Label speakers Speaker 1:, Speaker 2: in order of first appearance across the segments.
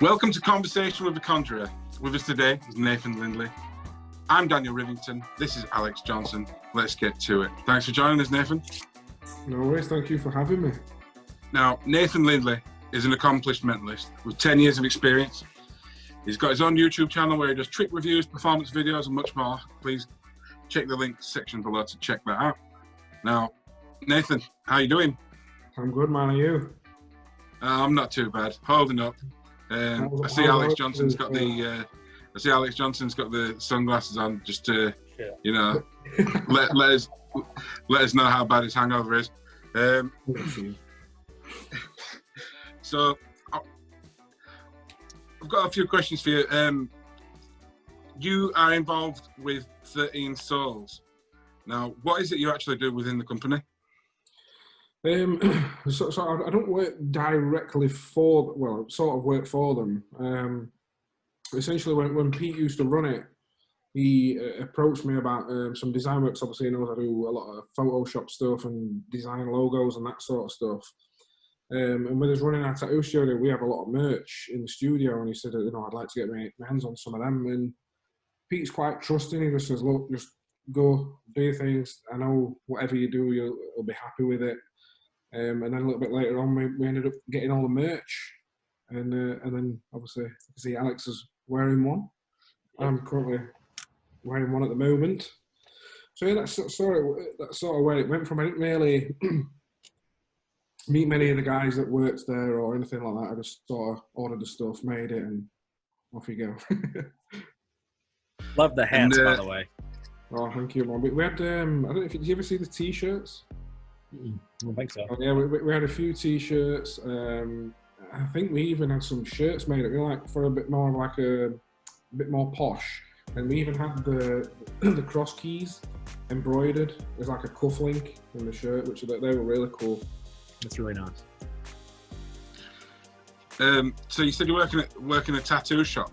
Speaker 1: Welcome to Conversation with the Conjuror. With us today is Nathan Lindley. I'm Daniel Rivington. This is Alex Johnson. Let's get to it. Thanks for joining us, Nathan.
Speaker 2: No worries, thank you for having me.
Speaker 1: Now, Nathan Lindley is an accomplished mentalist with 10 years of experience. He's got his own YouTube channel where he does trick reviews, performance videos, and much more. Please check the link section below to check that out. Now, Nathan, how are you doing?
Speaker 2: I'm good, man. Are you?
Speaker 1: I'm not too bad. Holding up. I see Alex Johnson's got the sunglasses on just to, you know, let us know how bad his hangover is. So I've got a few questions for you. You are involved with 13 Souls. Now, what is it you actually do within the company?
Speaker 2: So I don't work directly for, well, I sort of work for them. Essentially, when Pete used to run it, he approached me about some design works. Obviously, he knows I do a lot of Photoshop stuff and design logos and that sort of stuff. And with us running our tattoo studio, we have a lot of merch in the studio, and he said, you know, I'd like to get my hands on some of them. And Pete's quite trusting. He just says, look, just go do your things. I know whatever you do, you'll be happy with it. And then a little bit later on, we ended up getting all the merch, and then obviously you can see Alex is wearing one. I'm currently wearing one at the moment. So yeah, that's sort of where it went from. I didn't really meet many of the guys that worked there or anything like that. I just sort of ordered the stuff, made it, and off you go.
Speaker 3: Love the hats, by the way.
Speaker 2: Oh, thank you, man. We had I don't know if did you ever see the T-shirts?
Speaker 3: I don't think so.
Speaker 2: Yeah, we had a few T-shirts. I think we even had some shirts made up, you know, like for a bit more like a bit more posh. And we even had the cross keys embroidered as like a cufflink in the shirt, which they were really cool.
Speaker 3: That's really nice.
Speaker 1: So you said you're working a tattoo shop.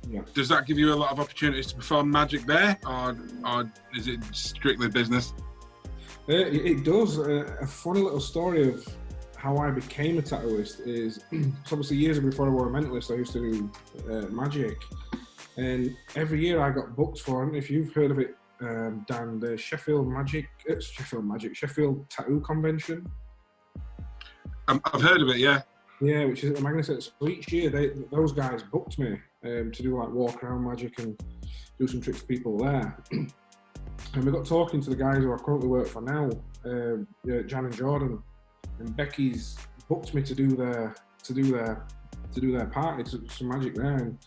Speaker 2: Yeah.
Speaker 1: Does that give you a lot of opportunities to perform magic there, or is it strictly business?
Speaker 2: It does. A funny little story of how I became a tattooist is, so obviously years before I was a mentalist, I used to do magic. And every year I got booked for, I don't know if you've heard of it, Dan, the Sheffield Tattoo Convention.
Speaker 1: I've heard of it, yeah.
Speaker 2: Yeah, which is magnificent. So each year those guys booked me to do like walk around magic and do some tricks for people there. And we got talking to the guys who I currently work for now, Jan and Jordan, and Becky's booked me to do their party, to some magic there. And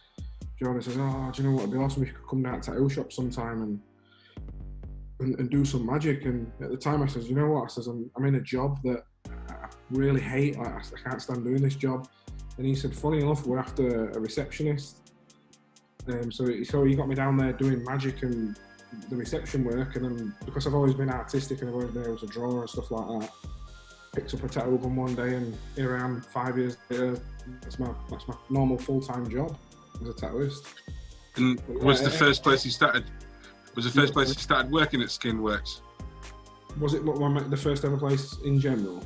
Speaker 2: Jordan says, "Oh, do you know what? It'd be awesome if you could come down to tattoo shop sometime and do some magic." And at the time, I says, "You know what?" I says, "I'm in a job that I really hate. Like, I can't stand doing this job." And he said, "Funny enough, we're after a receptionist." So he got me down there doing magic and the reception work, and then because I've always been artistic and I've always been able to draw and stuff like that, picked up a tattoo gun one day, and here I am 5 years later. That's my normal full-time job as a tattooist.
Speaker 1: And was the first place you started? Was the first place you started working at Skinworks?
Speaker 2: Was it the first ever place in general?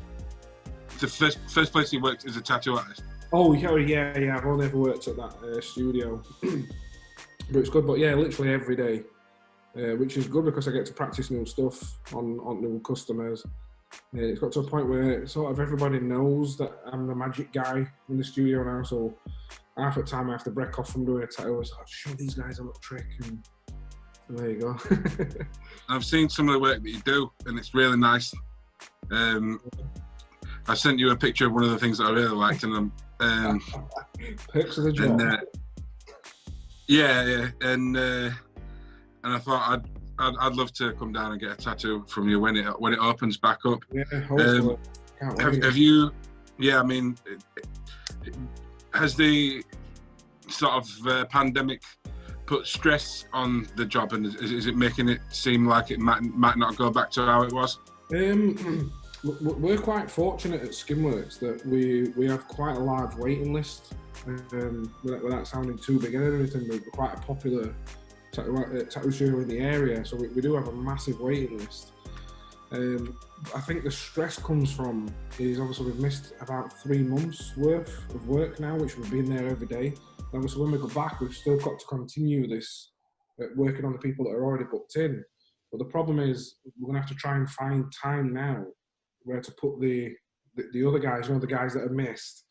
Speaker 1: The first place you worked as a tattoo artist?
Speaker 2: Oh yeah. I've only ever worked at that studio, but it's good. But yeah, literally every day. Which is good because I get to practice new stuff on new customers. It's got to a point where sort of everybody knows that I'm the magic guy in the studio now, so half the time I have to break off from doing a tattoo. So I'll show these guys a little trick, and there you go.
Speaker 1: I've seen some of the work that you do, and it's really nice. I sent you a picture of one of the things that I really liked, and
Speaker 2: Perks of the job.
Speaker 1: And I thought I'd love to come down and get a tattoo from you when it opens back up.
Speaker 2: Yeah, hopefully.
Speaker 1: Have you? Yeah, I mean, has the sort of pandemic put stress on the job, and is it making it seem like it might not go back to how it was?
Speaker 2: We're quite fortunate at Skinworks that we have quite a large waiting list. Without sounding too big and everything, we're quite a popular tattoo studio in the area, so we do have a massive waiting list. I think the stress comes from is obviously we've missed about 3 months worth of work now, which we've been there every day. And obviously when we go back, we've still got to continue this working on the people that are already booked in. But the problem is we're going to have to try and find time now where to put the other guys, the guys that are missed.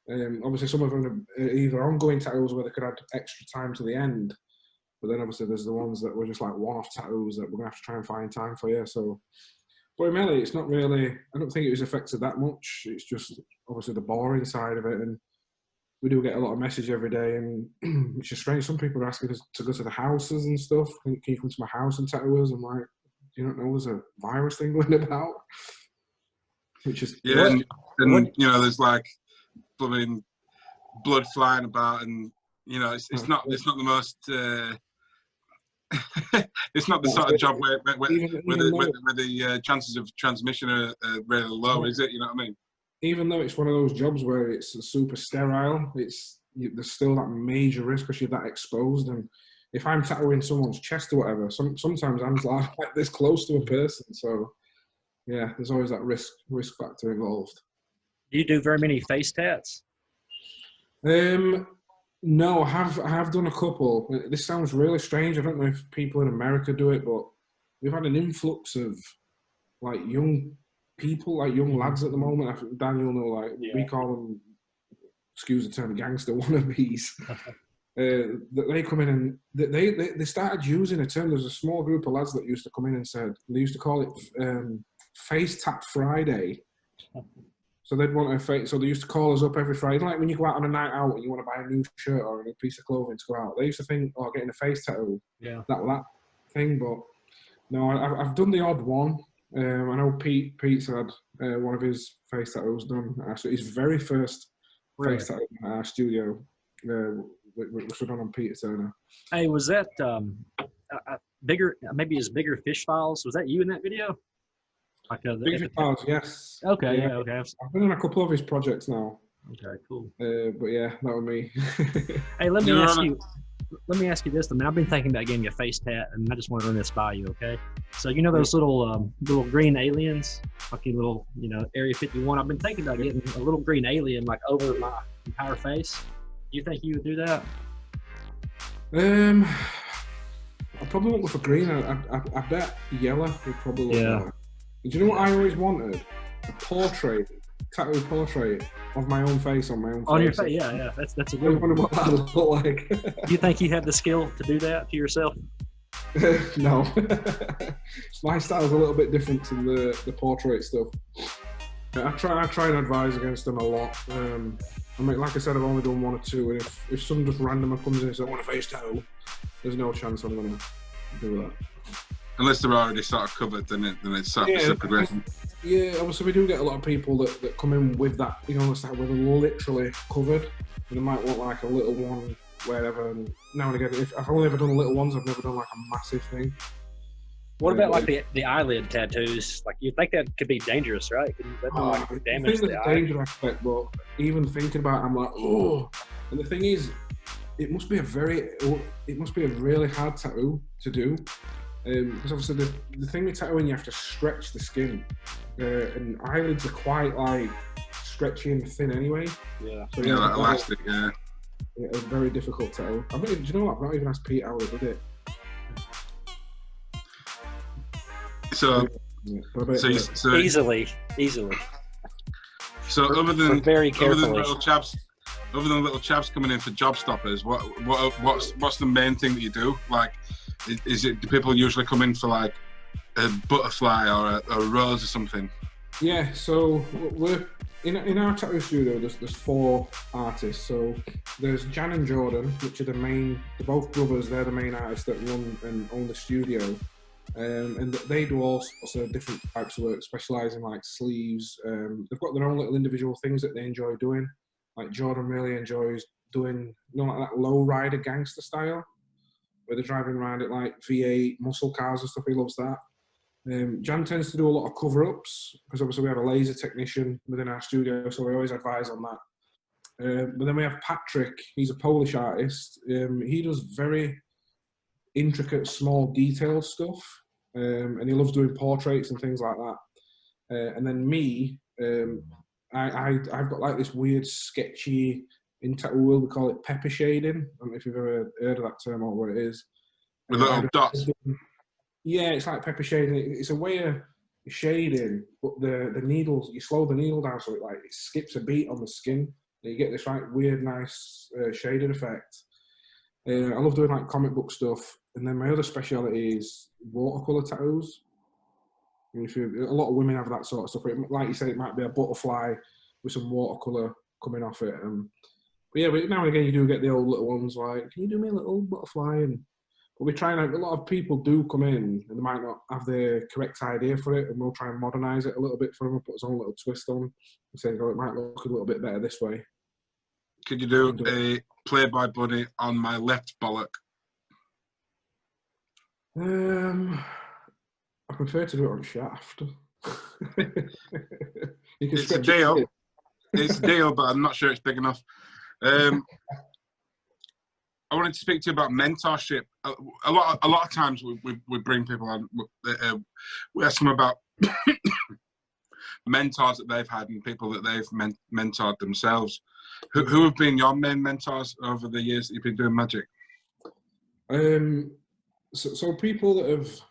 Speaker 2: Obviously some of them are either ongoing tattoos where they could add extra time to the end, but then obviously there's the ones that were just like one-off tattoos that we're going to have to try and find time for, yeah. So, but really, it's not really, I don't think it was affected that much. It's just obviously the boring side of it, and we do get a lot of message every day, and it's just strange. Some people are asking us to go to the houses and stuff. Can you come to my house and tattoo us? I'm like, do you not know there's a virus thing going about? Which is
Speaker 1: and there's like blooming blood flying about, and it's not the most it's not the sort of job where the chances of transmission are really low, is it? You know what I mean?
Speaker 2: Even though it's one of those jobs where it's super sterile, there's still that major risk because you're that exposed. And if I'm tattooing someone's chest or whatever, sometimes I'm like this close to a person. So yeah, there's always that risk factor involved.
Speaker 3: Do you do very many face tats?
Speaker 2: No, I have done a couple. This sounds really strange. I don't know if people in America do it, but we've had an influx of like young people, like young lads at the moment. Daniel know, we call them, excuse the term, gangster wannabes. That they come in and they started using a term. There's a small group of lads that used to come in and said they used to call it Face Tap Friday. So they'd want a face. So they used to call us up every Friday, like when you go out on a night out and you want to buy a new shirt or a new piece of clothing to go out. They used to think, oh, getting a face tattoo, that thing. But no, I've done the odd one. I know Pete's had one of his face tattoos done. Actually, his very first face tattoo in our studio, which was done on Peter Turner.
Speaker 3: Hey, was that bigger? Maybe his bigger fish files. Was that you in that video? Like
Speaker 2: Bigger Fish Files, yes.
Speaker 3: Okay, yeah, okay.
Speaker 2: I've been on a couple of his projects now.
Speaker 3: Okay, cool.
Speaker 2: But yeah, that was me.
Speaker 3: Hey, let me ask you this. I mean, I've been thinking about getting a face tat, and I just want to run this by you, okay? So you know those little green aliens, like your little, Area 51. I've been thinking about getting a little green alien like over my entire face. Do you think you would do that?
Speaker 2: I probably won't go for green. I bet yellow would probably look better. Do you know what I always wanted? A tattoo portrait of my own face on my own face.
Speaker 3: On your face, yeah. That's a good one.
Speaker 2: I wonder what that would look like.
Speaker 3: Do you think you have the skill to do that to yourself?
Speaker 2: No. My style's a little bit different to the portrait stuff. I try and advise against them a lot. I mean, like I said, I've only done 1 or 2, and if someone just randomly comes in and says, I want a face tattoo, there's no chance I'm going to do that.
Speaker 1: Unless they're already sort of covered, then it's sort of progression.
Speaker 2: Yeah, obviously we do get a lot of people that come in with that, it's like where they're literally covered. And they might want like a little one, wherever. And now and again, if I've only ever done little ones, I've never done like a massive thing.
Speaker 3: What about like the eyelid tattoos? Like you think that could be dangerous, right? That could damage the eye.
Speaker 2: Danger aspect, but even thinking about it, I'm like, oh. And the thing is, it must be a really hard tattoo to do. Because obviously the thing with tattooing, you have to stretch the skin, and eyelids are quite like stretchy and thin anyway.
Speaker 1: Yeah. So like elastic. Yeah.
Speaker 2: It's a very difficult tattoo. I mean, do you know what? I've not even asked Pete how he did it.
Speaker 1: So
Speaker 3: easily.
Speaker 1: So other than
Speaker 3: very carefully.
Speaker 1: Other than little chaps coming in for job stoppers, what's the main thing that you do? Like, do people usually come in for like a butterfly or a rose or something?
Speaker 2: Yeah. So we're in our tattoo studio. There's 4 artists. So there's Jan and Jordan, which are they're both brothers. They're the main artists that run and own the studio. And they do all sorts of different types of work, specialising like sleeves. They've got their own little individual things that they enjoy doing. Like Jordan really enjoys doing, like that low rider gangster style, where they're driving around it like V8 muscle cars and stuff. He loves that. Jan tends to do a lot of cover-ups because obviously we have a laser technician within our studio, so we always advise on that. But then we have Patrick. He's a Polish artist. He does very intricate, small, detailed stuff. and he loves doing portraits and things like that. And then me, I've got like this weird sketchy, in tattoo world we call it pepper shading. I don't know if you've ever heard of that term or what it is.
Speaker 1: With little dots.
Speaker 2: Yeah, it's like pepper shading. It's a way of shading, but the needles, you slow the needle down so it skips a beat on the skin, and you get this like weird, nice shaded effect. I love doing like comic book stuff, and then my other speciality is watercolor tattoos. And a lot of women have that sort of stuff. Like you said, it might be a butterfly with some watercolor coming off it. But yeah, but now and again you do get the old little ones like, can you do me a little butterfly? But we try and a lot of people do come in and they might not have the correct idea for it, and we'll try and modernise it a little bit for them and put our own little twist on and say, oh, it might look a little bit better this way.
Speaker 1: Could you do a Playboy bunny on my left bollock?
Speaker 2: I prefer to do it on shaft.
Speaker 1: It's a deal. It's a deal, but I'm not sure it's big enough. I wanted to speak to you about mentorship. A lot of times we bring people on. We ask them about mentors that they've had and people that they've mentored themselves. Who have been your main mentors over the years that you've been doing magic?
Speaker 2: So people that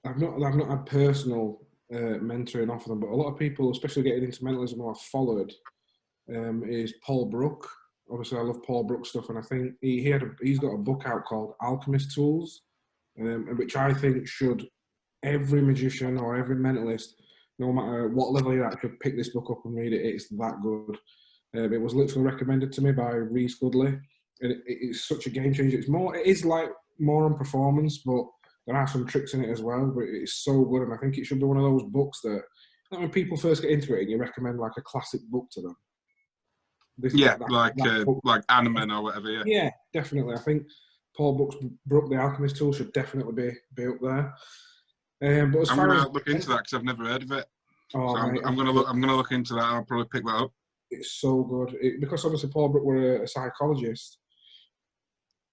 Speaker 2: I've not had personal mentoring off of them, but a lot of people, especially getting into mentalism, who I've followed is Paul Brook. Obviously, I love Paul Brook stuff, and I think he's got a book out called Alchemist Tools, which I think every magician or every mentalist, no matter what level you're at, should pick this book up and read it. It's that good. It was literally recommended to me by Reese Goodley, and it's such a game changer. It is like more on performance, but there are some tricks in it as well. But it's so good, and I think it should be one of those books that when people first get into it, and you recommend like a classic book to them. Like
Speaker 1: Animan or whatever.
Speaker 2: Yeah, definitely. I think Paul Brook, the Alchemist Tool, should definitely be up there. But as
Speaker 1: I'm
Speaker 2: far
Speaker 1: going
Speaker 2: as
Speaker 1: to look into that because I've never heard of it.
Speaker 2: Oh,
Speaker 1: so I'm going to look into that. I'll probably pick that up.
Speaker 2: It's so good because obviously Paul Brook were a psychologist.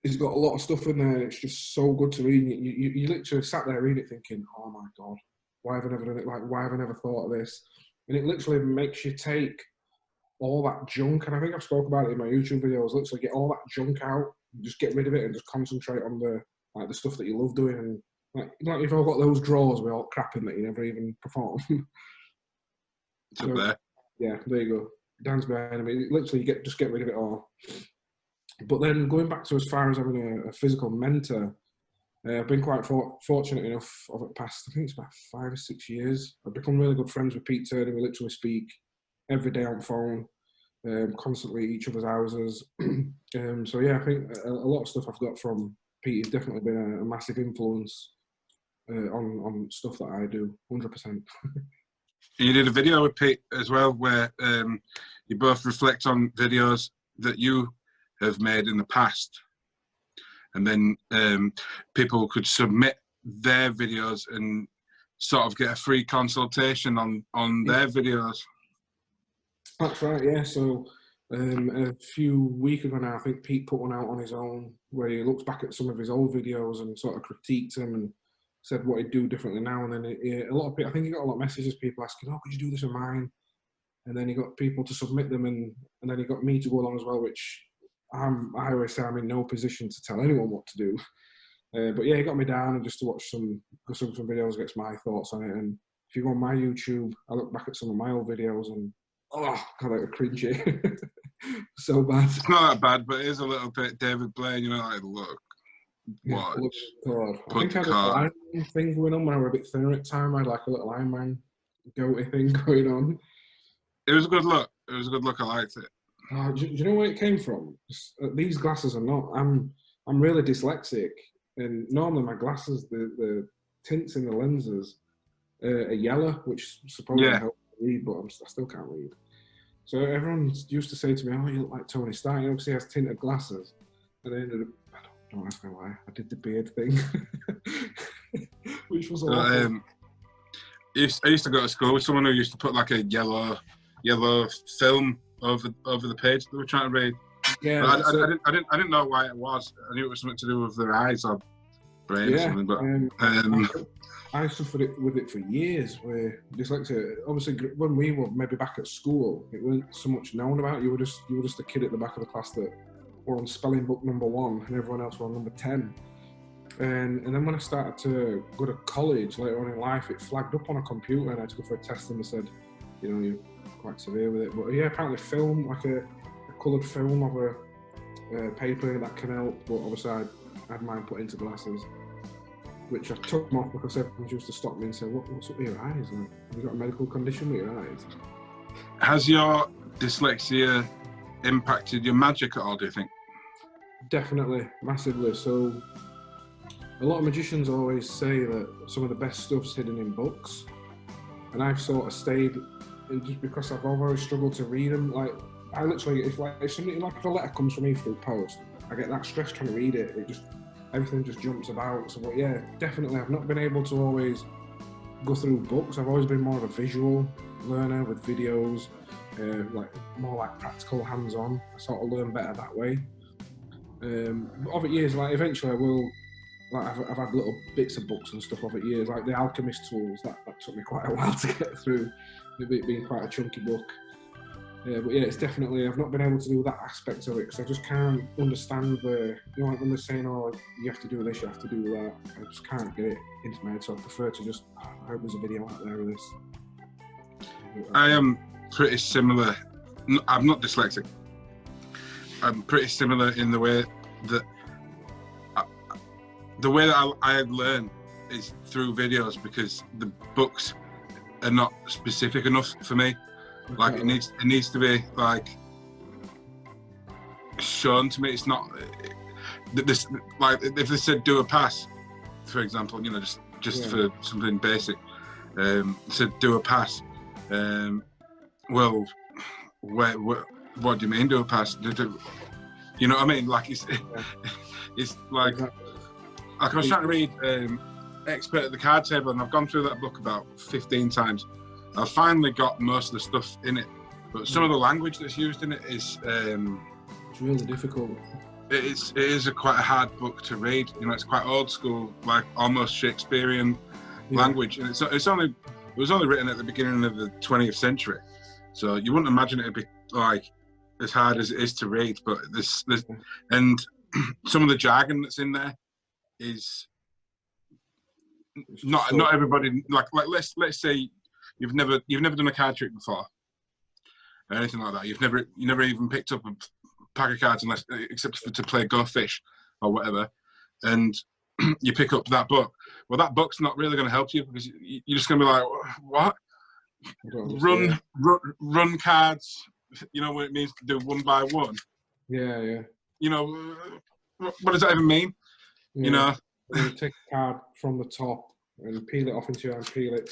Speaker 2: He's got a lot of stuff in there. It's just so good to read. You literally sat there reading it thinking, oh my God, why have I never done it? Like, why have I never thought of this? And it literally makes you take all that junk, and I think I've spoke about it in my YouTube videos, literally get all that junk out, just get rid of it and just concentrate on the stuff that you love doing. And like you've all got those drawers with all crap in that you never even perform.
Speaker 1: It's up there.
Speaker 2: Yeah, there you go. Dan's behind me. Literally, just get rid of it all. But then going back to as far as having a physical mentor, I've been quite fortunate enough over the past, I think it's about 5 or 6 years. I've become really good friends with Pete Turner. We literally speak every day on phone, constantly at each other's houses. So yeah, I think a lot of stuff I've got from Pete has definitely been a massive influence on stuff that I do, 100%.
Speaker 1: You did a video with Pete as well, where you both reflect on videos that you have made in the past, and then people could submit their videos and sort of get a free consultation on their videos.
Speaker 2: That's right, yeah. So a few weeks ago now, I think Pete put one out on his own where he looks back at some of his old videos and sort of critiqued them and said what he'd do differently now. And then a lot of people, I think he got a lot of messages, people asking, oh, could you do this with mine? And then he got people to submit them, and then he got me to go along as well, which I always say I'm in no position to tell anyone what to do. But yeah, he got me down and just to watch some videos, gets my thoughts on it. And if you go on my YouTube, I look back at some of my old videos and oh, God, I cringe it. So bad.
Speaker 1: It's not that bad, but it is a little bit David Blaine, like, look, watch.
Speaker 2: Yeah, I think I had a Iron Man thing going on when I was a bit thinner at the time. I had like a little Iron Man goatee thing going on.
Speaker 1: It was a good look. I liked it.
Speaker 2: Do you know where it came from? These glasses are not. I'm really dyslexic, and normally my glasses, the tints in the lenses are yellow, which supposedly helps me read, but I still can't read. So everyone used to say to me, "Oh, you look like Tony Stark," because he has tinted glasses. And then don't ask me why. I did the beard thing, which was awful.
Speaker 1: I used to go to school with someone who used to put like a yellow film over the page that they were trying to read. Yeah, I didn't know why it was. I knew it was something to do with their eyes. brain or something. But
Speaker 2: I suffered with it for years. Where dyslexia, obviously, when we were maybe back at school, it wasn't so much known about. You were just a kid at the back of the class that were on spelling book number 1, and everyone else were on number 10. And then when I started to go to college later on in life, it flagged up on a computer, and I took it for a test, and they said, you know, you're quite severe with it. But yeah, apparently film, like a coloured film of a paper that can help. But obviously I had mine put into glasses, which I took them off because everyone used to stop me and say, what's up with your eyes? Like, have you got a medical condition with your eyes?
Speaker 1: Has your dyslexia impacted your magic at all, do you think?
Speaker 2: Definitely, massively. So a lot of magicians always say that some of the best stuff's hidden in books, and I've sort of stayed, just because I've always struggled to read them. Like, I literally, if a letter comes from me through post, I get that stress trying to read it. Everything just jumps about. So, but yeah, definitely, I've not been able to always go through books. I've always been more of a visual learner with videos, more like practical, hands-on. I sort of learn better that way. But over years, like eventually I will, like I've had little bits of books and stuff over years, like the Alchemist Tools, that took me quite a while to get through, it being quite a chunky book. But yeah, it's definitely, I've not been able to do that aspect of it because I just can't understand like when they're saying, oh, you have to do this, you have to do that, I just can't get it into my head, so I prefer to just, I hope there's a video out there of this.
Speaker 1: I am pretty similar. I'm not dyslexic. I'm pretty similar in the way that I learn is through videos, because the books are not specific enough for me. Like it needs to be like shown to me. It's not this, like if they said do a pass, for example, you know, just for something basic, said do a pass. Well, what do you mean do a pass? You know what I mean? Like it's like I was trying to read Expert at the Card Table, and I've gone through that book about 15 times. I've finally got most of the stuff in it, but some of the language that's used in it is
Speaker 2: it's really difficult.
Speaker 1: It is quite a hard book to read. You know, it's quite old school, like almost Shakespearean language, and it was only written at the beginning of the 20th century, so you wouldn't imagine it'd be like as hard as it is to read. But this and some of the jargon that's in there is not everybody, like let's say you've never done a card trick before or anything like that. You've never even picked up a pack of cards except to play Go Fish or whatever, and you pick up that book. Well, that book's not really going to help you, because you're just going to be like, what? Run cards. You know what it means to do one by one. Yeah. You know, what does that even mean? Yeah. You know,
Speaker 2: you take a card from the top and peel it off into your hand, peel it.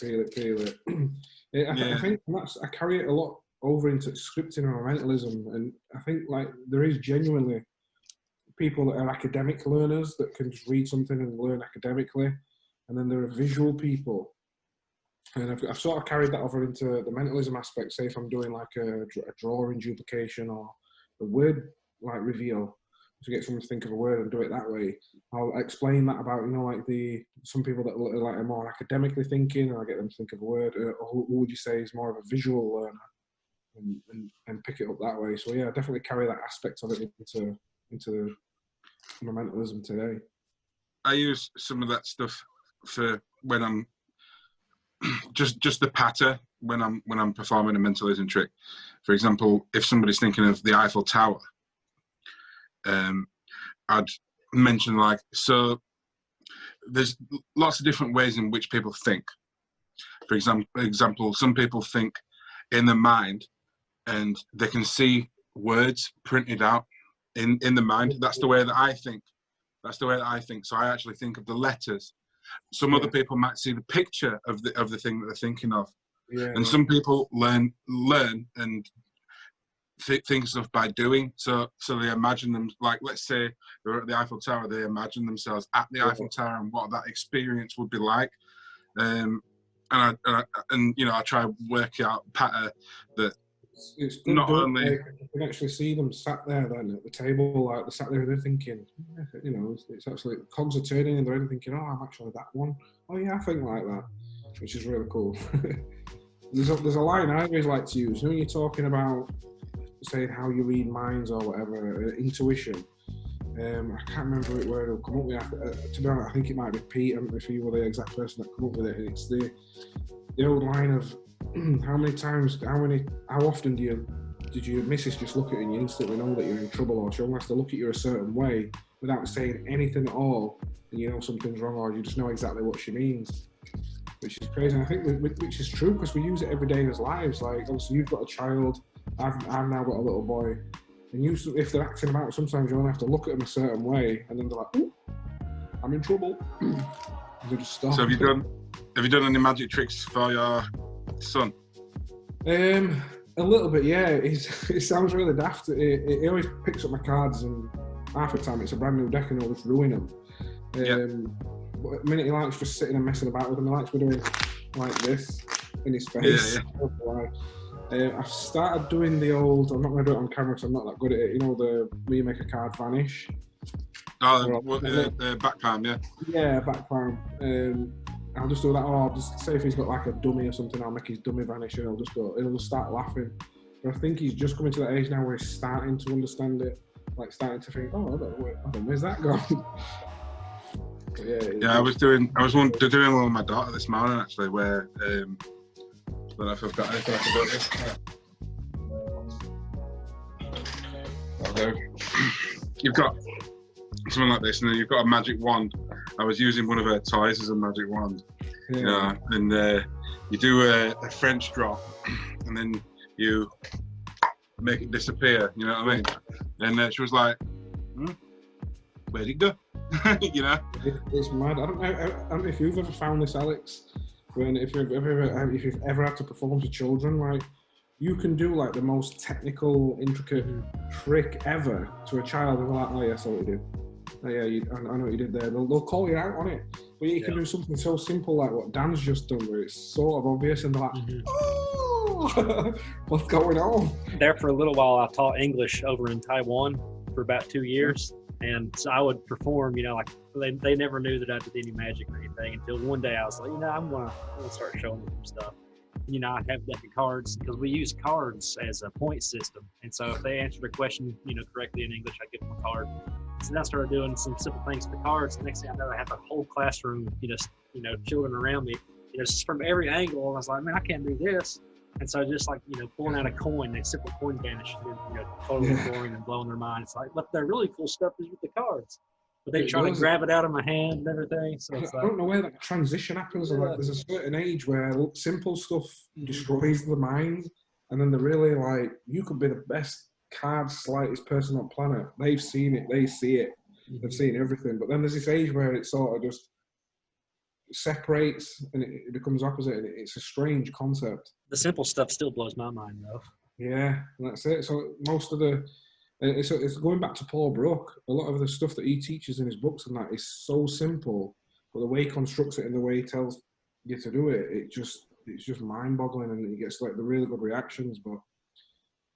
Speaker 2: I think I carry it a lot over into scripting or mentalism, and I think like there is genuinely people that are academic learners that can just read something and learn academically, and then there are visual people, and I've sort of carried that over into the mentalism aspect. Say if I'm doing like a drawing duplication or a word like reveal, to get someone to think of a word and do it that way, I'll explain that about, you know, like some people that are more academically thinking, and I get them to think of a word, or who would you say is more of a visual learner, and pick it up that way. So yeah, I definitely carry that aspect of it into my mentalism today.
Speaker 1: I use some of that stuff for when I'm just the patter when I'm performing a mentalism trick. For example, if somebody's thinking of the Eiffel Tower, I'd mention like, so there's lots of different ways in which people think. For example, some people think in their mind, and they can see words printed out in the mind. That's the way that I think. So I actually think of the letters. Some other people might see the picture of the thing that they're thinking of. And some people learn and think stuff by doing. So they imagine them, like, let's say they're at the Eiffel Tower, they imagine themselves at the Eiffel Tower and what that experience would be like. And you know, I try to work out a pattern that
Speaker 2: It's good.
Speaker 1: not only
Speaker 2: You can actually see them sat there then at the table, like they're sat there, they're thinking, you know, it's actually cogs are turning and they're thinking, oh, I'm actually that one. Oh yeah, I think like that, which is really cool. There's a line I always like to use. You know, when you're talking about saying how you read minds or whatever, intuition. I can't remember where it'll come up with. To be honest, I think it might be Pete, and if you were the exact person that come up with it. And it's the old line of how often did your missus just look at you and you instantly know that you're in trouble, or she'll have to look at you a certain way without saying anything at all, and you know something's wrong, or you just know exactly what she means, which is crazy. And I think which is true because we use it every day in our lives. Like obviously you've got a child, I've now got a little boy. And if they're acting about, sometimes you only have to look at them a certain way, and then they're like, "Ooh, I'm in trouble." They just stop.
Speaker 1: So have you done any magic tricks for your son?
Speaker 2: A little bit, yeah. It sounds really daft. He always picks up my cards, and half the time it's a brand new deck, and he'll just ruin them. But the minute he likes just sitting and messing about with them, he likes me doing like this in his face. I've started doing the old, I'm not going to do it on camera because I'm not that good at it, you know, where you make a card vanish.
Speaker 1: Oh, the back palm, yeah?
Speaker 2: Yeah, back palm. I'll just do that, or I'll just say if he's got like a dummy or something, I'll make his dummy vanish and he'll just start laughing. But I think he's just coming to that age now where he's starting to understand it, like starting to think, oh, I don't know, where's that gone?
Speaker 1: I was doing one with my daughter this morning actually, where I don't know if I've got anything else about this. You've got something like this, and then you've got a magic wand. I was using one of her toys as a magic wand, you know, and you do a French drop, and then you make it disappear. You know what I mean? And she was like, "Where'd it go?" You know?
Speaker 2: It's mad. I don't know if you've ever found this, Alex. If you've ever had to perform to children, like you can do like the most technical, intricate trick ever to a child, and they're like, "Oh yeah, I saw what you did. Oh yeah, I know what you did there." They'll call you out on it, but you can do something so simple like what Dan's just done, where it's sort of obvious, and they're like, "Oh, what's going on?"
Speaker 3: There for a little while, I taught English over in Taiwan for about 2 years. And so I would perform, you know, like they never knew that I did any magic or anything until one day I was like, you know, I'm gonna start showing them some stuff. And, you know, I have deck of cards because we use cards as a point system. And so if they answered a question, you know, correctly in English, I'd give them a card. So then I started doing some simple things with the cards. The next thing I know, I have a whole classroom, you know, children around me, you know, just from every angle. And I was like, man, I can't do this. And so just like, you know, pulling out a coin, a simple coin vanish, you know, totally boring and blowing their mind. It's like, but the really cool stuff is with the cards. But they try to grab it out of my hand and everything. So it's like,
Speaker 2: I don't know where that transition happens. Like, there's a certain age where simple stuff destroys the mind. And then they're really like, you could be the best slightest person on planet. They've seen it. They see it. They've seen everything. But then there's this age where it sort of just separates and it becomes opposite, and it's a strange concept.
Speaker 3: The simple stuff still blows my mind though.
Speaker 2: Yeah, that's it. So most of it's going back to Paul Brook. A lot of the stuff that he teaches in his books and that is so simple, but the way he constructs it and the way he tells you to do it, it's just mind-boggling, and he gets like the really good reactions. But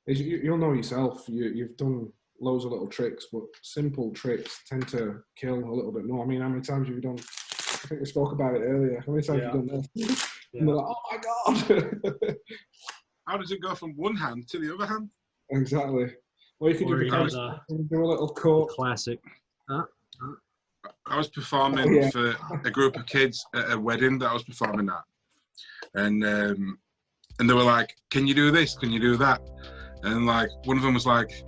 Speaker 2: you'll know yourself. You've done loads of little tricks, but simple tricks tend to kill a little bit more. I mean, how many times have you done? I think we spoke about it earlier. How many times have you done this? And they're like, oh my God.
Speaker 1: How does it go from one hand to the other hand?
Speaker 2: Exactly. Well, you can do a little cut.
Speaker 3: Classic.
Speaker 1: I was performing for a group of kids at a wedding that I was performing at. And they were like, can you do this? Can you do that? And like, one of them was like,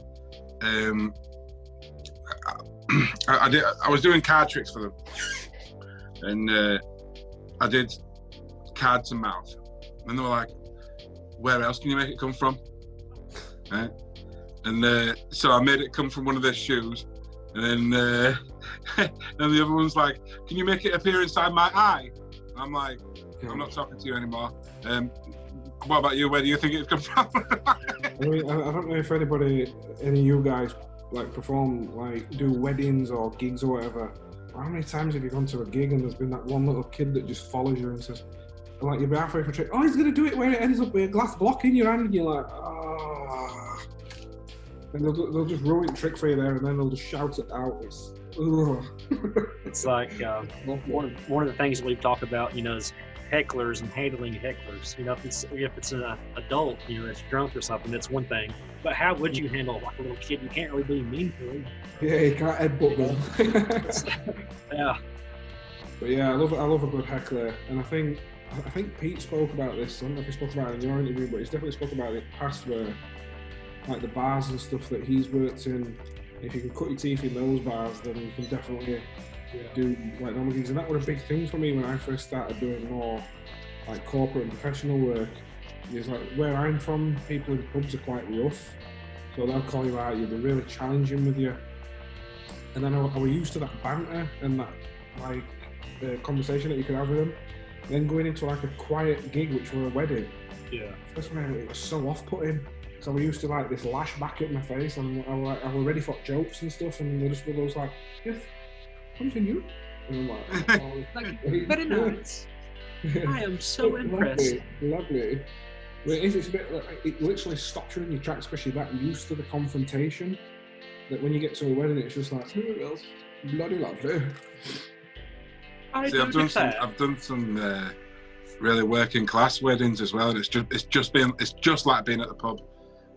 Speaker 1: I was doing card tricks for them. And I did card to mouth. And they were like, where else can you make it come from? Right? And so I made it come from one of their shoes. And then and the other one's like, can you make it appear inside my eye? And I'm like, I'm not talking to you anymore. What about you? Where do you think it's come from?
Speaker 2: I mean, I don't know if any of you guys like perform, like do weddings or gigs or whatever. How many times have you gone to a gig and there's been that one little kid that just follows you and says, like, you'll be halfway for a trick, oh, he's going to do it where it ends up with a glass block in your hand, and you're like, oh. And they'll just ruin the trick for you there, and then they'll just shout it out.
Speaker 3: It's like one of the things we've talked about, is hecklers and handling hecklers. If it's an adult, that's drunk or something, that's one thing. But how would you handle like a little kid? You can't really be mean to him.
Speaker 2: Yeah, you can't headbutt them.
Speaker 3: Yeah.
Speaker 2: But yeah, I love a good heckler, and I think Pete spoke about this. I don't know if he spoke about it in your interview, but he's definitely spoke about it past where, like the bars and stuff that he's worked in. If you can cut your teeth in those bars, then you can definitely do like normal gigs. And that was a big thing for me when I first started doing more like corporate and professional work. Is like where I'm from, people in pubs are quite rough, so they'll call you out. You'll be really challenging with you. And then I was used to that banter and that like conversation that you could have with them. Then going into like a quiet gig, which was a wedding. Yeah. First man, it was so off-putting. So we used to like this lash back at my face, and I was ready for jokes and stuff, and they just were those like, yes, continue. And I'm like, oh,
Speaker 3: very nice. I am so impressed.
Speaker 2: Lovely. Well, it's a bit like, it literally stops you in your tracks because you're that used to the confrontation that when you get to a wedding, it's just like, bloody lovely.
Speaker 1: See, I've done some really working class weddings as well, and it's just like being at the pub.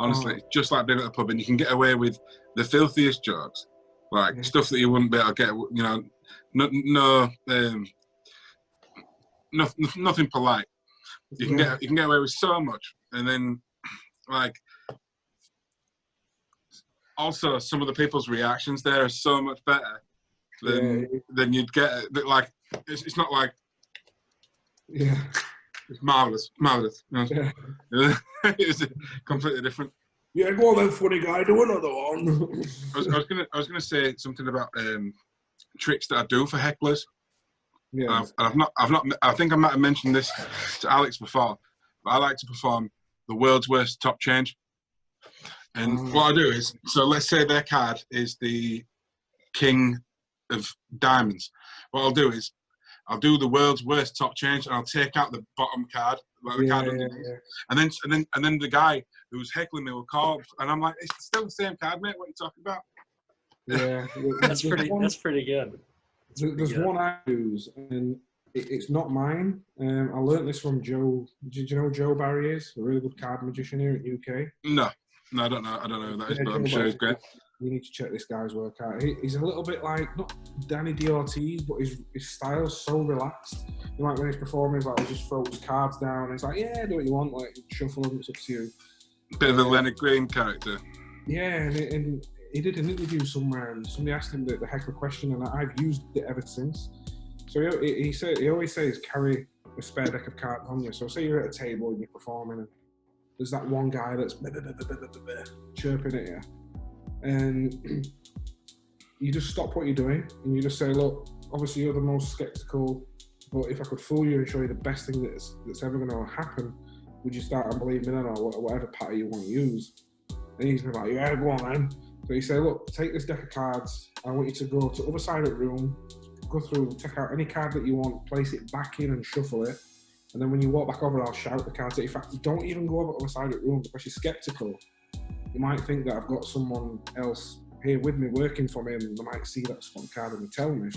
Speaker 1: Honestly, it's just like being at the pub, and you can get away with the filthiest jokes, like stuff that you wouldn't be able to get. Nothing polite. You can get away with so much, and then like also some of the people's reactions there are so much better than you'd get. Like it's not like it's marvelous. It's completely different.
Speaker 2: Yeah, go on then, funny guy. Do another one.
Speaker 1: I was gonna say something about tricks that I do for hecklers. Yeah, I've not. I think I might have mentioned this to Alex before, but I like to perform the world's worst top change. And what I do is, so let's say their card is the King of Diamonds. What I'll do is, I'll do the world's worst top change, and I'll take out the bottom card, like the card underneath, and then the guy who's heckling me will call, and I'm like, it's still the same card, mate. What are you talking about?
Speaker 2: Yeah,
Speaker 3: that's pretty good.
Speaker 2: There's one I use, and it's not mine. I learnt this from Joe. Did you know who Joe Barry is? A really good card magician here in the UK.
Speaker 1: No, I don't know who that is, but I'm sure he's great.
Speaker 2: You need to check this guy's work out. He's a little bit like, not Danny D'Ortiz, but his style's so relaxed. Like when he's performing, he's like, he just throws cards down, and he's like, yeah, do what you want, like shuffle them, it's up to you.
Speaker 1: Bit of a Leonard Green character.
Speaker 2: Yeah, and he did an interview somewhere, and somebody asked him the heckler question, and I've used it ever since. So he always says carry a spare deck of cards on you. So say you're at a table and you're performing, and there's that one guy that's chirping at you, and you just stop what you're doing, and you just say, look, obviously you're the most skeptical, but if I could fool you and show you the best thing that's ever going to happen, would you start unbelieving in it, or whatever pattern you want to use? And he's like, yeah, go on then. So you say, look, take this deck of cards. I want you to go to the other side of the room, go through, take out any card that you want, place it back in and shuffle it. And then when you walk back over, I'll shout the cards. In fact, don't even go over to the other side of the room because you're skeptical. You might think that I've got someone else here with me working for me, and they might see that spot card and they tell me.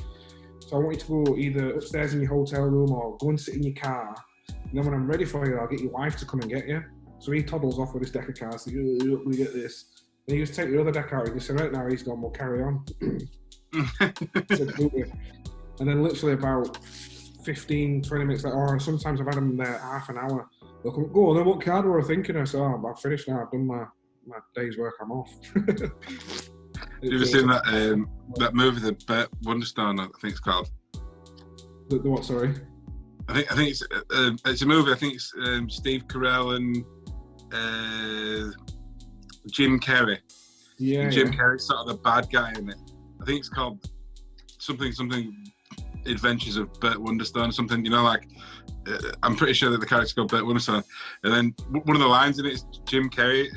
Speaker 2: So I want you to go either upstairs in your hotel room or go and sit in your car. And then when I'm ready for you, I'll get your wife to come and get you. So he toddles off with his deck of cards. So we get this. And you just take your other deck out and you say, right now he's gone, we'll carry on. And then literally about 15, 20 minutes later, or sometimes I've had them there half an hour. They'll come, go on then, what card were I thinking? I said, oh, I've finished now, I've done my day's work, I'm off.
Speaker 1: Have you ever seen that movie, the Burt Wonderstone, I think it's called?
Speaker 2: The what, sorry?
Speaker 1: I think it's a movie, I think it's Steve Carell and Jim Carrey. Yeah. And Jim Carrey's sort of the bad guy in it. I think it's called something Adventures of Burt Wonderstone or something. like I'm pretty sure that the character's called Burt Wonderstone. And then one of the lines in it is Jim Carrey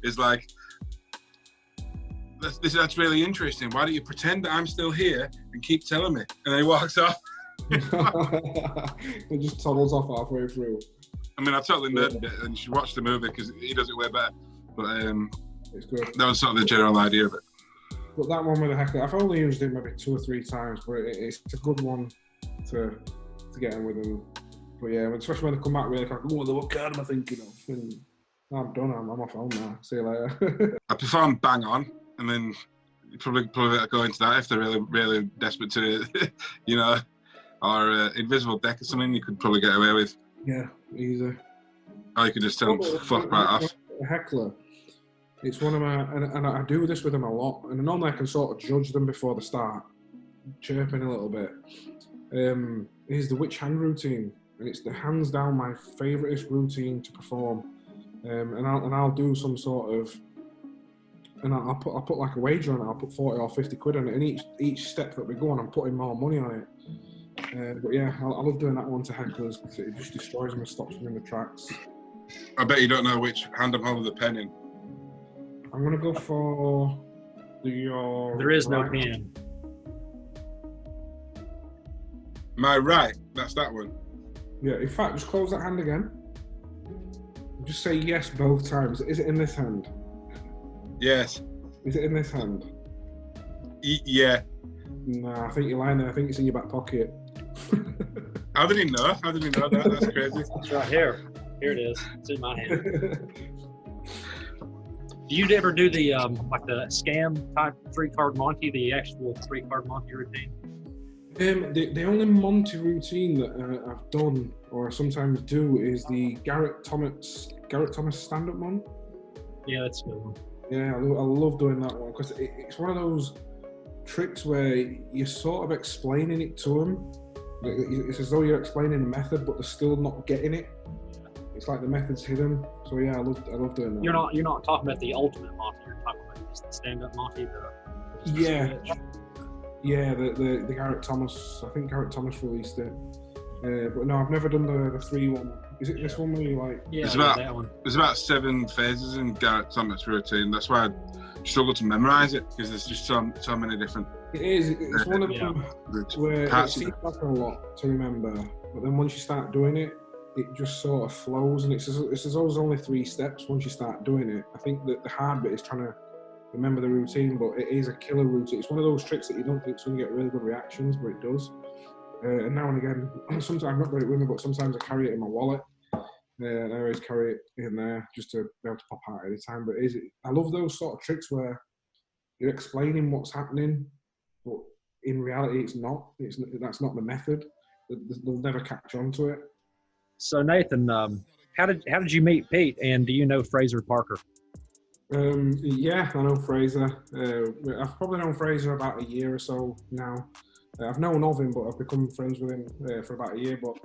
Speaker 1: is like, that's really interesting. Why don't you pretend that I'm still here and keep telling me? And then he walks off.
Speaker 2: It just toddles off halfway through.
Speaker 1: I mean, I totally nerded it, and you should watch the movie because he does it way better. But
Speaker 2: It's good.
Speaker 1: That was sort of the general idea of it.
Speaker 2: But that one with the heckler, I've only used it maybe 2 or 3 times, but it's a good one to get in with them. But yeah, especially when they come back really like, oh, what card am I thinking of? And I'm done. I'm off home now. See you later.
Speaker 1: I perform bang on, and then you probably go into that if they're really desperate to, you know, or invisible deck or something. You could probably get away with.
Speaker 2: Yeah, easy.
Speaker 1: Or you could just tell them fuck right off.
Speaker 2: A heckler. It's one of my, and I do this with them a lot. And normally I can sort of judge them before they start chirping a little bit. Is the witch hand routine, and it's the hands down my favouriteest routine to perform. And I'll do some sort of, and I'll put like a wager on it. I'll put 40 or 50 quid on it, and each step that we go on, I'm putting more money on it. But yeah, I love doing that one to hecklers because it just destroys them and stops them in the tracks.
Speaker 1: I bet you don't know which hand I'm holding the pen in.
Speaker 2: I'm gonna go for your.
Speaker 3: There is no
Speaker 2: right.
Speaker 3: pen.
Speaker 1: My right, that's that one.
Speaker 2: Yeah, in fact, just close that hand again. Just say yes both times. Is it in this hand?
Speaker 1: Yes.
Speaker 2: Is it in this hand?
Speaker 1: Yeah.
Speaker 2: Nah, I think you're lying there. I think it's in your back pocket.
Speaker 1: How did he know? How did he know that? That's crazy.
Speaker 3: It's right here. Here it is. It's in my hand. Do you ever do the like the scam type 3-card Monty, the actual 3-card Monty routine?
Speaker 2: The only Monty routine that I've done or sometimes do is the Garrett Thomas stand-up one.
Speaker 3: Yeah, that's a good one.
Speaker 2: Yeah, I love doing that one because it's one of those tricks where you're sort of explaining it to them. It's as though you're explaining the method, but they're still not getting it. It's like the method's hidden. So yeah, I love doing that.
Speaker 3: You're not talking about the ultimate Monty. You're talking about just the stand-up Monty.
Speaker 2: Yeah, the Garrett Thomas. I think Garrett Thomas released it. But no, I've never done the 3-1. Is it this one where you like?
Speaker 3: Yeah, that one.
Speaker 1: There's about 7 phases in Garrett Thomas' routine. That's why I struggle to memorize it because there's just so many different.
Speaker 2: It is. It's one of them where it seems like a lot to remember, but then once you start doing it, it just sort of flows, and it's always only 3 steps once you start doing it. I think that the hard bit is trying to remember the routine, but it is a killer routine. It's one of those tricks that you don't think it's going to get really good reactions, but it does. And now and again, sometimes I've not got it with me, but sometimes I carry it in my wallet. And I always carry it in there just to be able to pop out at any time. But I love those sort of tricks where you're explaining what's happening, but in reality, it's not. That's not the method. They'll never catch on to it.
Speaker 3: So Nathan, how did you meet Pete, and do you know Fraser Parker?
Speaker 2: Yeah, I know Fraser. I've probably known Fraser about a year or so now. I've known of him, but I've become friends with him for about a year. But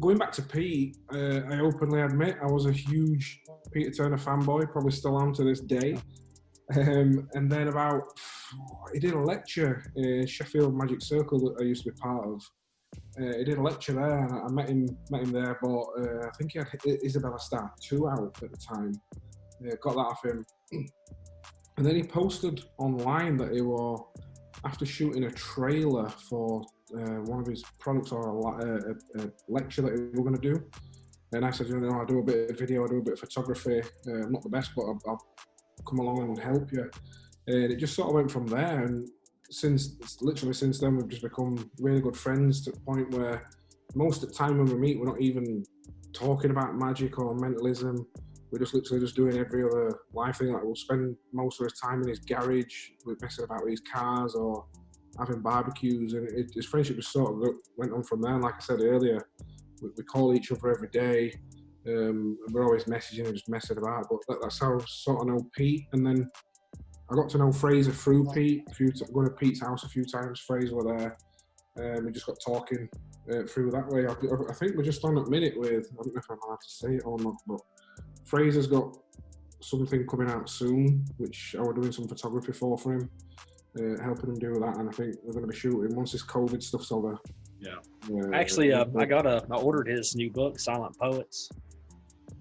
Speaker 2: going back to Pete, I openly admit I was a huge Peter Turner fanboy, probably still am to this day. And then he did a lecture in Sheffield Magic Circle that I used to be part of. He did a lecture there, and I met him there. But I think he had Isabella Star 2 out at the time. Got that off him, and then he posted online that he was after shooting a trailer for one of his products or a lecture that we were going to do. And I said, I do a bit of video, I do a bit of photography. I'm not the best, but I'll come along and help you. And it just sort of went from there. And since then, we've just become really good friends to the point where most of the time when we meet, we're not even talking about magic or mentalism. We're just literally just doing every other life thing. Like we'll spend most of his time in his garage, messing about with his cars or having barbecues, and his friendship just sort of went on from there. And like I said earlier, we call each other every day. And we're always messaging and just messing about. But that's how I sort of know Pete. And then I got to know Fraser through Pete. Going to Pete's house a few times. Fraser were there. We just got talking through that way. I think we're just on at minute with, I don't know if I'm allowed to say it or not, but Fraser's got something coming out soon, which I was doing some photography for him, helping him do that, and I think we're going to be shooting once this COVID stuff's over.
Speaker 3: Yeah. Actually, I ordered his new book, Silent Poets.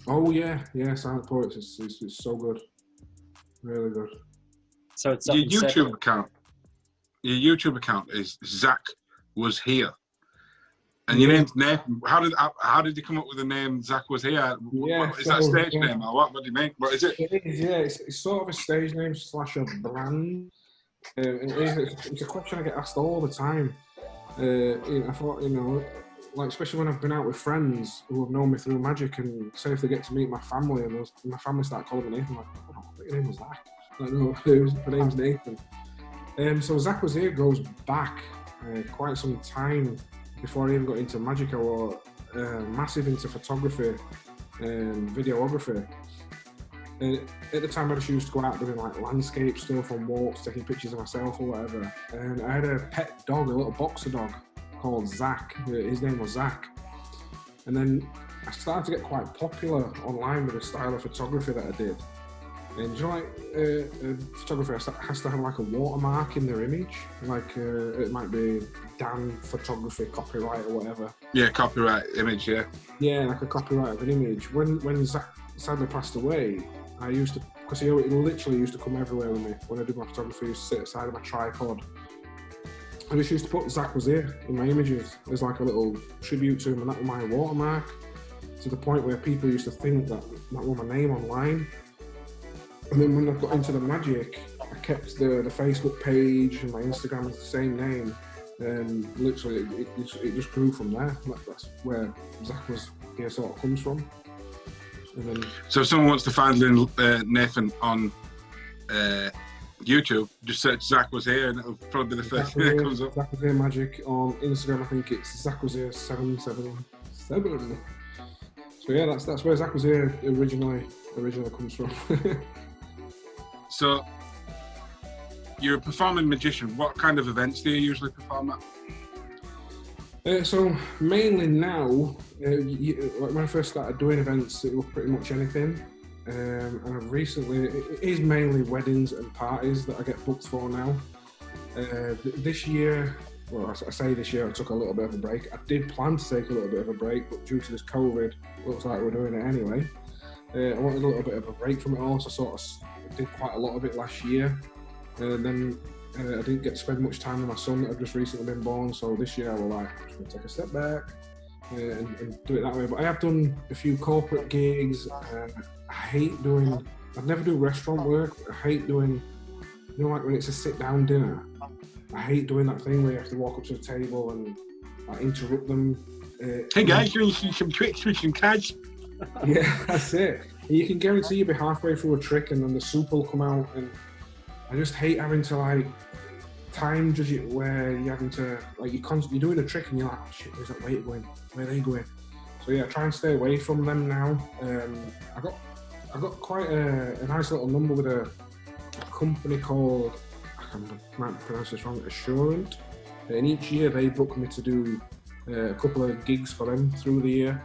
Speaker 2: Oh yeah, Silent Poets is so good, really good.
Speaker 3: So it's
Speaker 1: your YouTube account. Your YouTube account is Zach Was Here. And your name's Nathan. How did you come up with the name Zach Was Here?
Speaker 2: Yeah,
Speaker 1: Is that a stage name or what? What do you mean? What is it?
Speaker 2: It is, yeah. It's sort of a stage name / a brand. It's a question I get asked all the time. I thought, like, especially when I've been out with friends who have known me through magic, and say if they get to meet my family and my family start calling me Nathan, I'm like, oh, I thought your name was Zach. Like, no, my name's Nathan. So Zach Was Here goes back quite some time before I even got into magic. I was massive into photography and videography. At the time, I just used to go out doing like landscape stuff on walks, taking pictures of myself or whatever. And I had a pet dog, a little boxer dog called Zach. His name was Zach. And then I started to get quite popular online with the style of photography that I did. And a photographer has to have like a watermark in their image, like it might be Dan Photography copyright or whatever.
Speaker 1: Yeah, copyright image, yeah.
Speaker 2: Yeah, like a copyright of an image. When Zach sadly passed away, I used to, because he literally used to come everywhere with me. When I did my photography, he used to sit aside of my tripod. I just used to put Zach Was Here in my images as like a little tribute to him, and that was my watermark, to the point where people used to think that was my name online. And then when I got into the magic, I kept the Facebook page and my Instagram was the same name, and literally it just grew from there. That's where Zach Was Here sort of comes from. And then,
Speaker 1: so if someone wants to find Nathan on YouTube, just search Zach Was Here and it'll probably be the first thing that comes up.
Speaker 2: Zach Was Here Magic on Instagram, I think it's Zach Was Here 777. So yeah, that's where Zach Was Here originally comes from.
Speaker 1: So you're a performing magician. What kind of events do you usually perform at?
Speaker 2: So mainly now, when I first started doing events, it was pretty much anything. And I've recently, it is mainly weddings and parties that I get booked for now. This year, well, I say this year, I took a little bit of a break. I did plan to take a little bit of a break, but due to this COVID, looks like we're doing it anyway. I wanted a little bit of a break from it all, so I sort of did quite a lot of it last year. And then I didn't get to spend much time with my son that had just recently been born, so this year I was like, I'm just going to take a step back and do it that way. But I have done a few corporate gigs. I'd never do restaurant work. I hate doing, like when it's a sit-down dinner. I hate doing that thing where you have to walk up to the table and interrupt them.
Speaker 1: Hey guys, you want to see some tricks with some cards?
Speaker 2: Yeah, that's it. And you can guarantee you'll be halfway through a trick and then the soup will come out, and I just hate having to like time judge it where you're having to like you're doing a trick and you're like, oh shit, where's that waiter going? Where are they going? So yeah, try and stay away from them now. I got quite a nice little number with a company called, I might pronounce this wrong, Assurant. And each year they book me to do a couple of gigs for them through the year.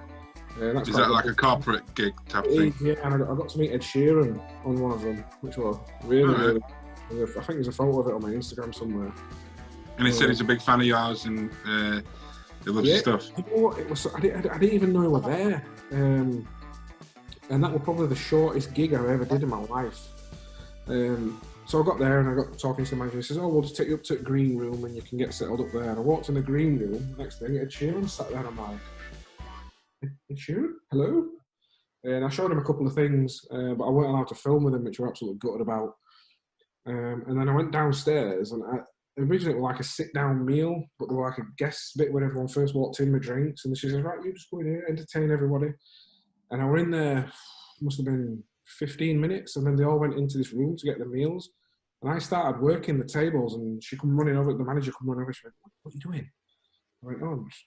Speaker 1: Is that like a corporate gig type thing?
Speaker 2: Yeah, and I got to meet Ed Sheeran on one of them, which was really. I think there's a photo of it on my Instagram somewhere.
Speaker 1: And he said he's a big fan of yours and he loves your stuff.
Speaker 2: You know what? It was. I didn't even know you were there. And that was probably the shortest gig I ever did in my life. So I got there and I got talking to the manager. He says, "Oh, we'll just take you up to the green room and you can get settled up there." And I walked in the green room. Next thing, Ed Sheeran sat there. And I'm like, "Ed Sheeran, hello." And I showed him a couple of things, but I weren't allowed to film with him, which we're absolutely gutted about. And then I went downstairs, and originally it was like a sit-down meal, but there was like a guest bit when everyone first walked in with drinks. And she says, "Right, you just go in here, entertain everybody." And I were in there, must have been 15 minutes, and then they all went into this room to get their meals. And I started working the tables, and she come running over, the manager come running over, she went, "What are you doing?" I went, "Oh, I'm just,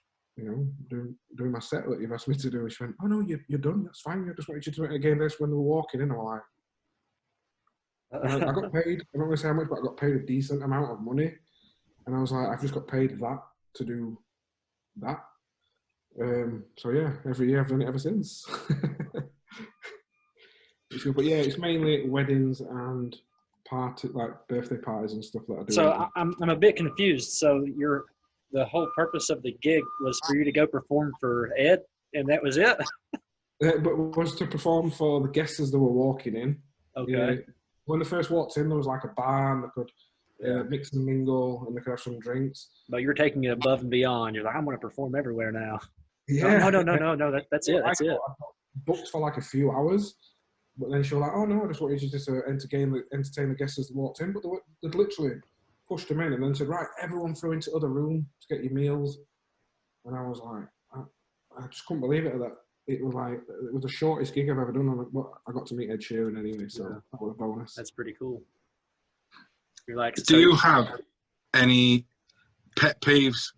Speaker 2: doing my set that you've asked me to do." And she went, "Oh no, you're done, that's fine, I just wanted you to do it again." This when they were walking in, I was like, I got paid, I'm not going to say how much, but I got paid a decent amount of money. And I was like, I've just got paid that to do that. So yeah, every year I've done it ever since. But yeah, it's mainly weddings and like birthday parties and stuff that I do.
Speaker 3: So I'm a bit confused. So the whole purpose of the gig was for you to go perform for Ed, and that was it?
Speaker 2: But it was to perform for the guests as they were walking in.
Speaker 3: Okay.
Speaker 2: Yeah. When they first walked in, there was like a bar and they could mix and mingle, and they could have some drinks.
Speaker 3: But you're taking it above and beyond. You're like, I'm going to perform everywhere now.
Speaker 2: Yeah.
Speaker 3: No. That's it. That's it.
Speaker 2: I got booked for like a few hours, but then she was like, "Oh no, I just wanted you to entertain the guests as they walked in." But they'd literally pushed them in and then said, "Right, everyone through into the other room to get your meals." And I was like, I just couldn't believe it. That it was the shortest gig I've ever done. I got to meet Ed Sheeran anyway, so that was a bonus.
Speaker 3: That's pretty cool. You're like,
Speaker 1: do you have any pet peeves,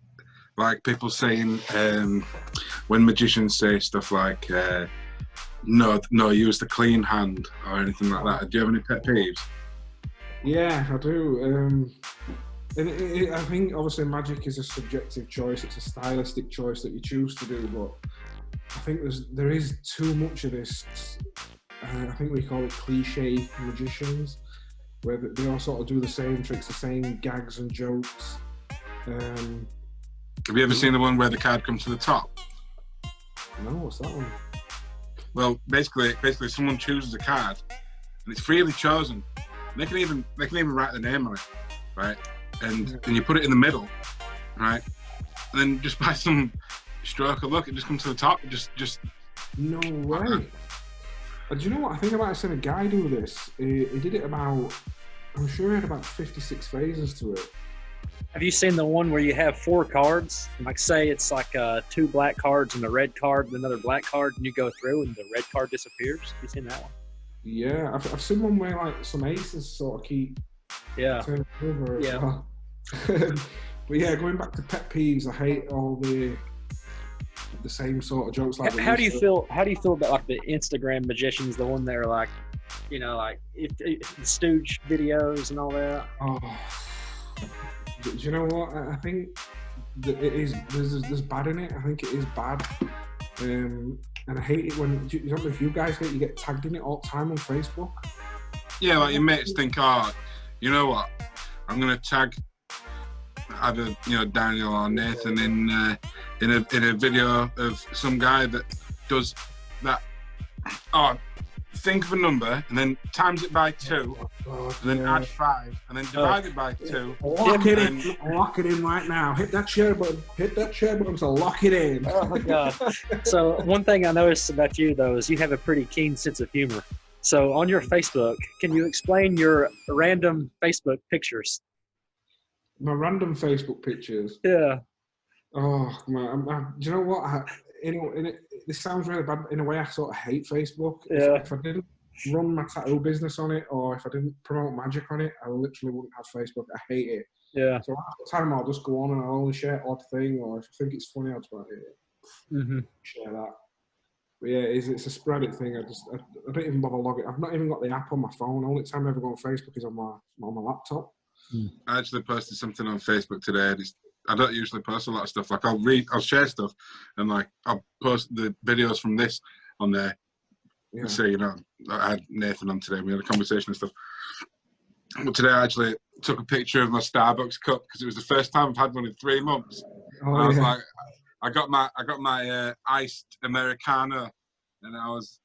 Speaker 1: like people saying when magicians say stuff like no, use the clean hand or anything like that? Do you have any pet peeves?
Speaker 2: Yeah, I do. And I think obviously magic is a subjective choice. It's a stylistic choice that you choose to do, but I think there is too much of this. I think we call it cliche magicians, where they all sort of do the same tricks, the same gags and jokes.
Speaker 1: Have you ever seen the one where the card comes to the top?
Speaker 2: No, what's that one?
Speaker 1: Well, basically, someone chooses a card, and it's freely chosen. They can even write the name on it, right? And you put it in the middle, right? And then just by some stroke of luck, it just comes to the top. It just
Speaker 2: no way. Do you know what? I think I might have seen a guy do this. He did it I'm sure he had about 56 phases to it.
Speaker 3: Have you seen the one where you have 4 cards? Like say it's like 2 black cards and a red card and another black card, and you go through and the red card disappears? Have you seen that one?
Speaker 2: Yeah, I've seen one where like some aces sort of keep turning over.
Speaker 3: Yeah.
Speaker 2: But yeah, going back to pet peeves, I hate all the same sort of jokes. Like
Speaker 3: how do you feel about like the Instagram magicians, the one that are like, you know, like the Stooge videos and all that?
Speaker 2: Oh, do you know what? I think that it is. There's bad in it. I think it is bad, and I hate it when you know if you guys get tagged in it all the time on Facebook.
Speaker 1: Yeah, like your mates think, oh, you know what? I'm gonna tag either Daniel or Nathan in a video of some guy that does that. Oh, think of a number and then times it by 2, and then add 5, and then divide it by 2.
Speaker 2: Lock it in right now. Hit that share button to lock it in.
Speaker 3: Oh my god! So one thing I noticed about you though is you have a pretty keen sense of humor. So on your Facebook, can you explain your random Facebook pictures?
Speaker 2: My random Facebook pictures.
Speaker 3: Yeah.
Speaker 2: Oh man, do you know what? This sounds really bad. In a way, I sort of hate Facebook.
Speaker 3: Yeah.
Speaker 2: If I didn't run my tattoo business on it, or if I didn't promote magic on it, I literally wouldn't have Facebook. I hate it.
Speaker 3: Yeah.
Speaker 2: So half the time I'll just go on and I'll only share odd thing, or if I think it's funny, I'll just share that. But yeah, it's a sporadic thing. I don't even bother logging. I've not even got the app on my phone. The only time I ever go on Facebook is on my laptop.
Speaker 1: I actually posted something on Facebook today. I don't usually post a lot of stuff. Like I'll share stuff, and like I'll post the videos from this on there. Yeah. And say, I had Nathan on today. We had a conversation and stuff. But today I actually took a picture of my Starbucks cup because it was the first time I've had one in 3 months. Oh, I was like, I got my iced Americano, and I was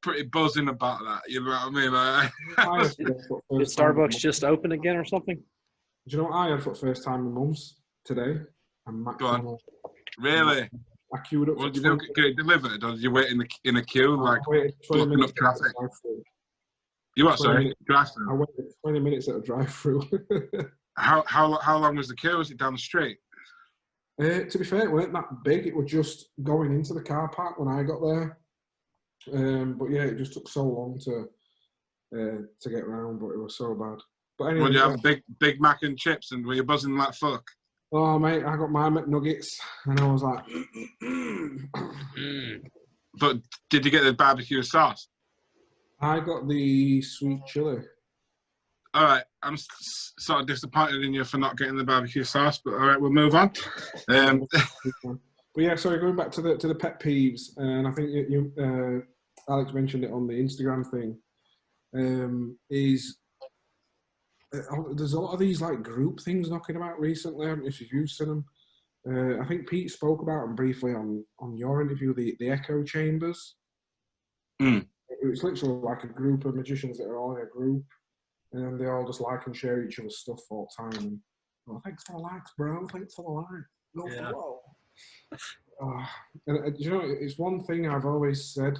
Speaker 1: pretty buzzing about that. You know what I mean?
Speaker 3: Did Starbucks just open again or something?
Speaker 2: Do you know what I had for the first time in months today?
Speaker 1: Go on. Really?
Speaker 2: I queued up.
Speaker 1: Well, did you get it delivered, or did you wait in a queue, like blocking up traffic? You what? Sorry,
Speaker 2: I waited 20 minutes at a drive-through.
Speaker 1: How long was the queue? Was it down the street?
Speaker 2: To be fair, it weren't that big. It was just going into the car park when I got there. But yeah, it just took so long to get around, but it was so bad. But anyway,
Speaker 1: well, you have big mac and chips, and were you buzzing like fuck?
Speaker 2: Oh mate, I got my McNuggets, and I was like.
Speaker 1: But did you get the barbecue sauce?
Speaker 2: I got the sweet chili.
Speaker 1: All right, I'm sort of disappointed in you for not getting the barbecue sauce, but all right, we'll move on.
Speaker 2: But yeah, sorry, going back to the pet peeves, and I think you Alex mentioned it on the Instagram thing. There's a lot of these like group things knocking about recently. I don't know if you've seen them. I think Pete spoke about them briefly on your interview, the echo chambers. It was literally like a group of magicians that are all in a group, and then they all just like and share each other's stuff all the time. And, oh, thanks for the likes, bro. Thanks for the likes. No follow. And you know, it's one thing I've always said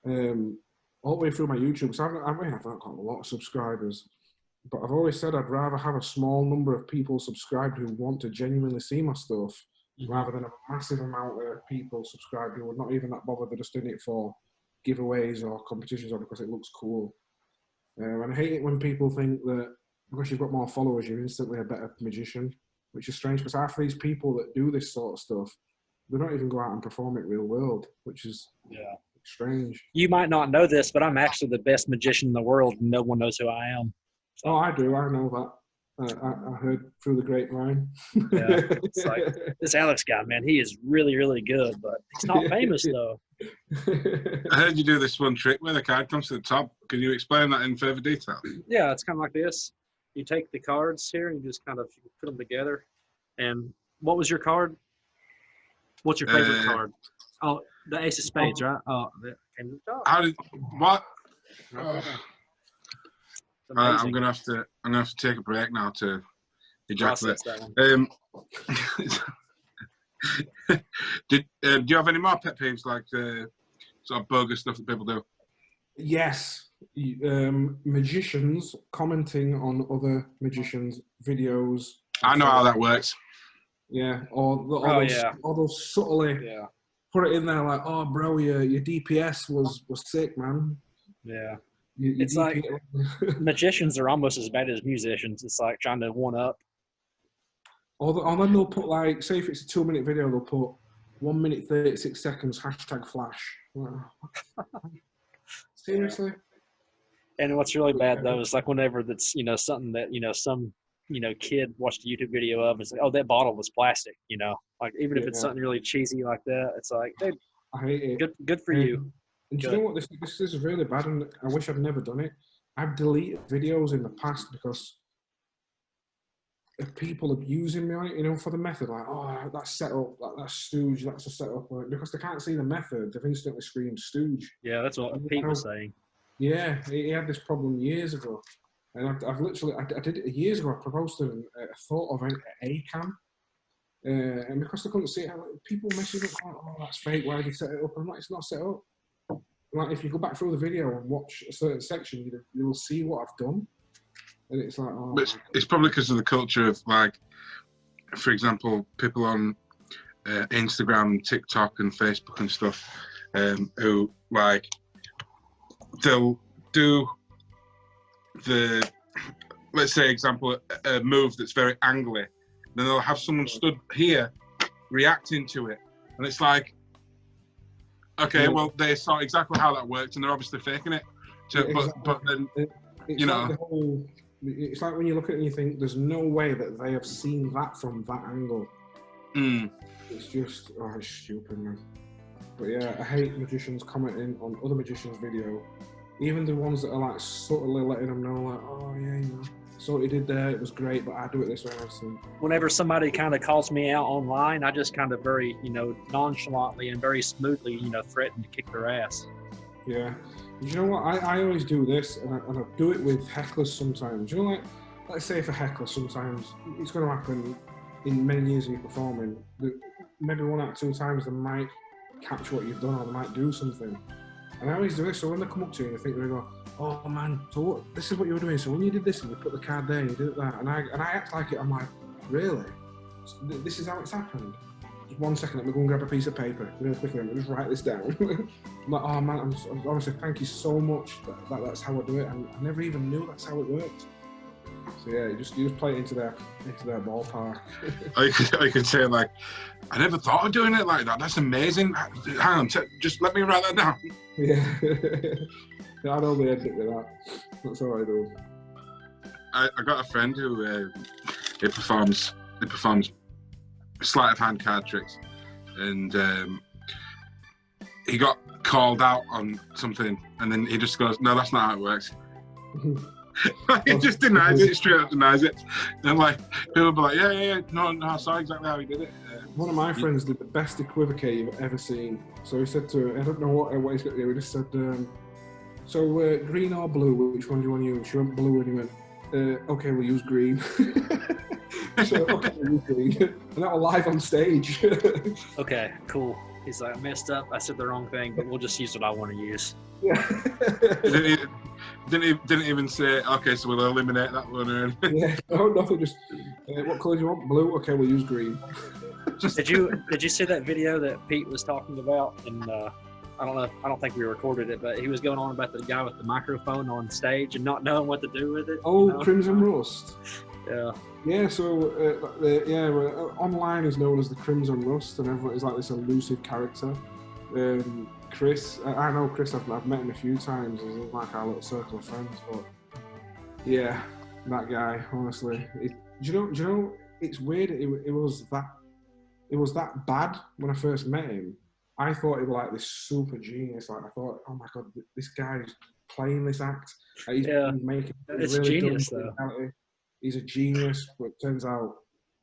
Speaker 2: all the way through my YouTube, because I've not got a lot of subscribers, but I've always said I'd rather have a small number of people subscribed who want to genuinely see my stuff, rather than a massive amount of people subscribed who are not even that bothered. They're just doing it for giveaways or competitions or because it looks cool. And I hate it when people think that because you've got more followers, you're instantly a better magician, which is strange, because half of these people that do this sort of stuff, they don't even go out and perform it real world, which is strange.
Speaker 3: You might not know this, but I'm actually the best magician in the world, and no one knows who I am. So.
Speaker 2: Oh, I do. I know that. I heard through the grapevine.
Speaker 3: Yeah, it's like, this Alex guy, man, he is really, really good, but he's not famous, though.
Speaker 1: I heard you do this one trick where the card comes to the top. Can you explain that in further detail?
Speaker 3: Yeah, it's kind of like this. You take the cards here and you just kind of put them together. And what was your card? What's your favorite card? Oh, the Ace of Spades, right? Oh, that came to the top.
Speaker 1: How did what? I'm gonna have to take a break now to ejaculate. Do you have any more pet peeves, like the sort of bogus stuff that people do?
Speaker 2: Yes. Magicians commenting on other magicians' videos.
Speaker 1: I know how that works.
Speaker 2: Yeah, or those subtly put it in there like, oh, bro, your DPS was sick, man.
Speaker 3: Yeah.
Speaker 2: It's
Speaker 3: like magicians are almost as bad as musicians. It's like trying to one up.
Speaker 2: Or then they'll put, like, say if it's a 2-minute video, they'll put 1 minute 36 seconds #flash. Seriously?
Speaker 3: And what's really bad though is like whenever that's something that some kid watched a YouTube video of, it's like, oh, that bottle was plastic. Like even if it's something really cheesy like that, it's like, dude,
Speaker 2: I hate it.
Speaker 3: Good for you.
Speaker 2: And do you know what? This is really bad, and I wish I'd never done it. I've deleted videos in the past because of people abusing me on it, for the method. Like, oh, that's set up, that's stooge, that's a setup. Because they can't see the method, they've instantly screamed stooge.
Speaker 3: Yeah, that's what Pete was saying.
Speaker 2: Yeah, he had this problem years ago. And I've literally, I did it years ago. I posted a thought of an A-cam. And because they couldn't see it, people messaging up like, oh, that's fake, why did you set it up? And I'm like, it's not set up. Like, if you go back through the video and watch a certain section, you'll see what I've done. And it's like, oh.
Speaker 1: But it's probably because of the culture of, like, for example, people on Instagram, TikTok, and Facebook and stuff, who, like, they'll do let's say, example, a move that's very angly. Then they'll have someone stood here reacting to it. And it's like, okay, well, they saw exactly how that worked, and they're obviously faking it. So,
Speaker 2: exactly.
Speaker 1: But then,
Speaker 2: like it's like when you look at it and you think, there's no way that they have seen that from that angle. It's just, it's stupid, man. But yeah, I hate magicians commenting on other magicians' video. Even the ones that are like subtly letting them know, like, oh yeah, so what you did there, it was great, but I do it this way.
Speaker 3: Whenever somebody kind of calls me out online, I just kind of very, nonchalantly and very smoothly, threaten to kick their ass.
Speaker 2: Yeah. You know what? I always do this, and I do it with hecklers sometimes. Like, let's say if a heckler, sometimes it's going to happen in many years of you performing, maybe 1 out of 2 times they might catch what you've done, or they might do something. And I always do this, so when they come up to you and they think, they go, oh man, so this is what you were doing, so when you did this and you put the card there and you did that, and I act like it, I'm like, really? This is how it's happened? Just 1 second, let me go and grab a piece of paper, really quickly, let me just write this down. I'm like, oh man, I'm honestly, thank you so much that's how I do it, and I never even knew that's how it worked. So yeah, you just play it into their ballpark.
Speaker 1: I could say, like, I never thought of doing it like that. That's amazing. Hang on, just let me write that down.
Speaker 2: Yeah. I'd only end it with that. That's all I do.
Speaker 1: I got a friend who he performs sleight of hand card tricks, and he got called out on something, and then he just goes, no, that's not how it works. He just denies it, straight up denies it. And like, people will be like, yeah, no, I saw exactly how he did it.
Speaker 2: One of my friends did the best equivocate you've ever seen. So he said to her, I don't know what he's got to do, he just said, So green or blue? Which one do you want to use? She went blue, and he went, okay, we'll use green. So okay, we'll use green, and that was live on stage.
Speaker 3: Okay, cool. He's like, I messed up. I said the wrong thing, but we'll just use what I want to use.
Speaker 2: Yeah.
Speaker 1: Didn't even say, okay, so we'll eliminate that one.
Speaker 2: Yeah, no, nothing. Just what colour do you want? Blue. Okay, we'll use green.
Speaker 3: Did you see that video that Pete was talking about? And I don't think we recorded it, but he was going on about the guy with the microphone on stage and not knowing what to do with it.
Speaker 2: Oh,
Speaker 3: you know?
Speaker 2: Crimson Rust.
Speaker 3: Yeah.
Speaker 2: Yeah, so online is known as the Crimson Rust, and everyone is like this elusive character. Chris, I know Chris. I've met him a few times. He's like our little circle of friends. But yeah, that guy. Honestly, do you know? It's weird. It was that bad when I first met him. I thought he was like this super genius. Like I thought, oh my god, this guy's playing this act. He's making
Speaker 3: it's
Speaker 2: really
Speaker 3: genius
Speaker 2: dumb
Speaker 3: though.
Speaker 2: He's a genius, but it turns out,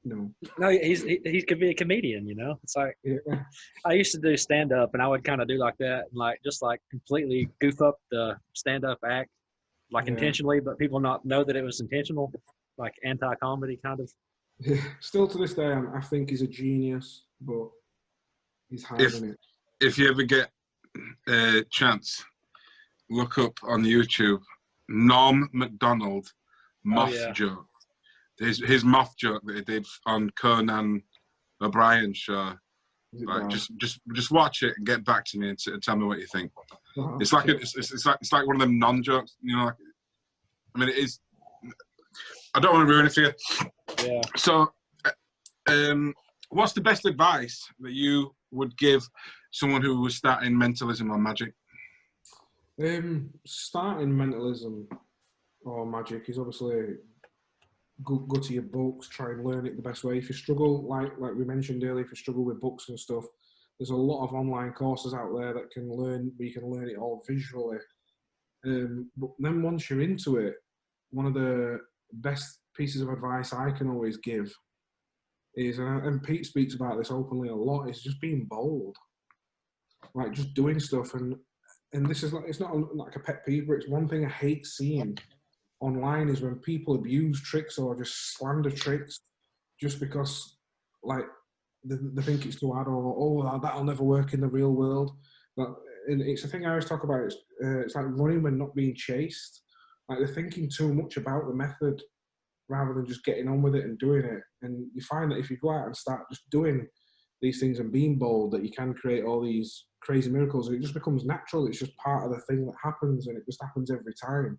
Speaker 2: no,
Speaker 3: he could be a comedian. You know, it's like I used to do stand up, and I would kind of do like that, and like just like completely goof up the stand up act, like intentionally, but people not know that it was intentional, like anti-comedy kind of.
Speaker 2: Yeah. Still to this day, I think he's a genius, but he's hiding it.
Speaker 1: If you ever get a chance, look up on YouTube Norm Macdonald moth joke. His moth joke that he did on Conan O'Brien's show. Like just watch it and get back to me and tell me what you think. It's like it's like one of them non-jokes, you know. Like, I mean, it is. I don't want to ruin it for you.
Speaker 3: Yeah.
Speaker 1: So, what's the best advice that you would give someone who was starting mentalism or magic?
Speaker 2: Starting mentalism or magic is obviously go to your books, try and learn it the best way. If you struggle, like we mentioned earlier, if you struggle with books and stuff, there's a lot of online courses out there that where you can learn it all visually. But then once you're into it, one of the best pieces of advice I can always give is, and Pete speaks about this openly a lot, is just being bold, like just doing stuff. And this is like, it's not like a pet peeve, but it's one thing I hate seeing online is when people abuse tricks or just slander tricks just because like they think it's too hard, or that'll never work in the real world. And it's a thing I always talk about. It's like running when not being chased. Like they're thinking too much about the method rather than just getting on with it and doing it. And you find that if you go out and start just doing these things and being bold, that you can create all these crazy miracles. And it just becomes natural. It's just part of the thing that happens, and it just happens every time.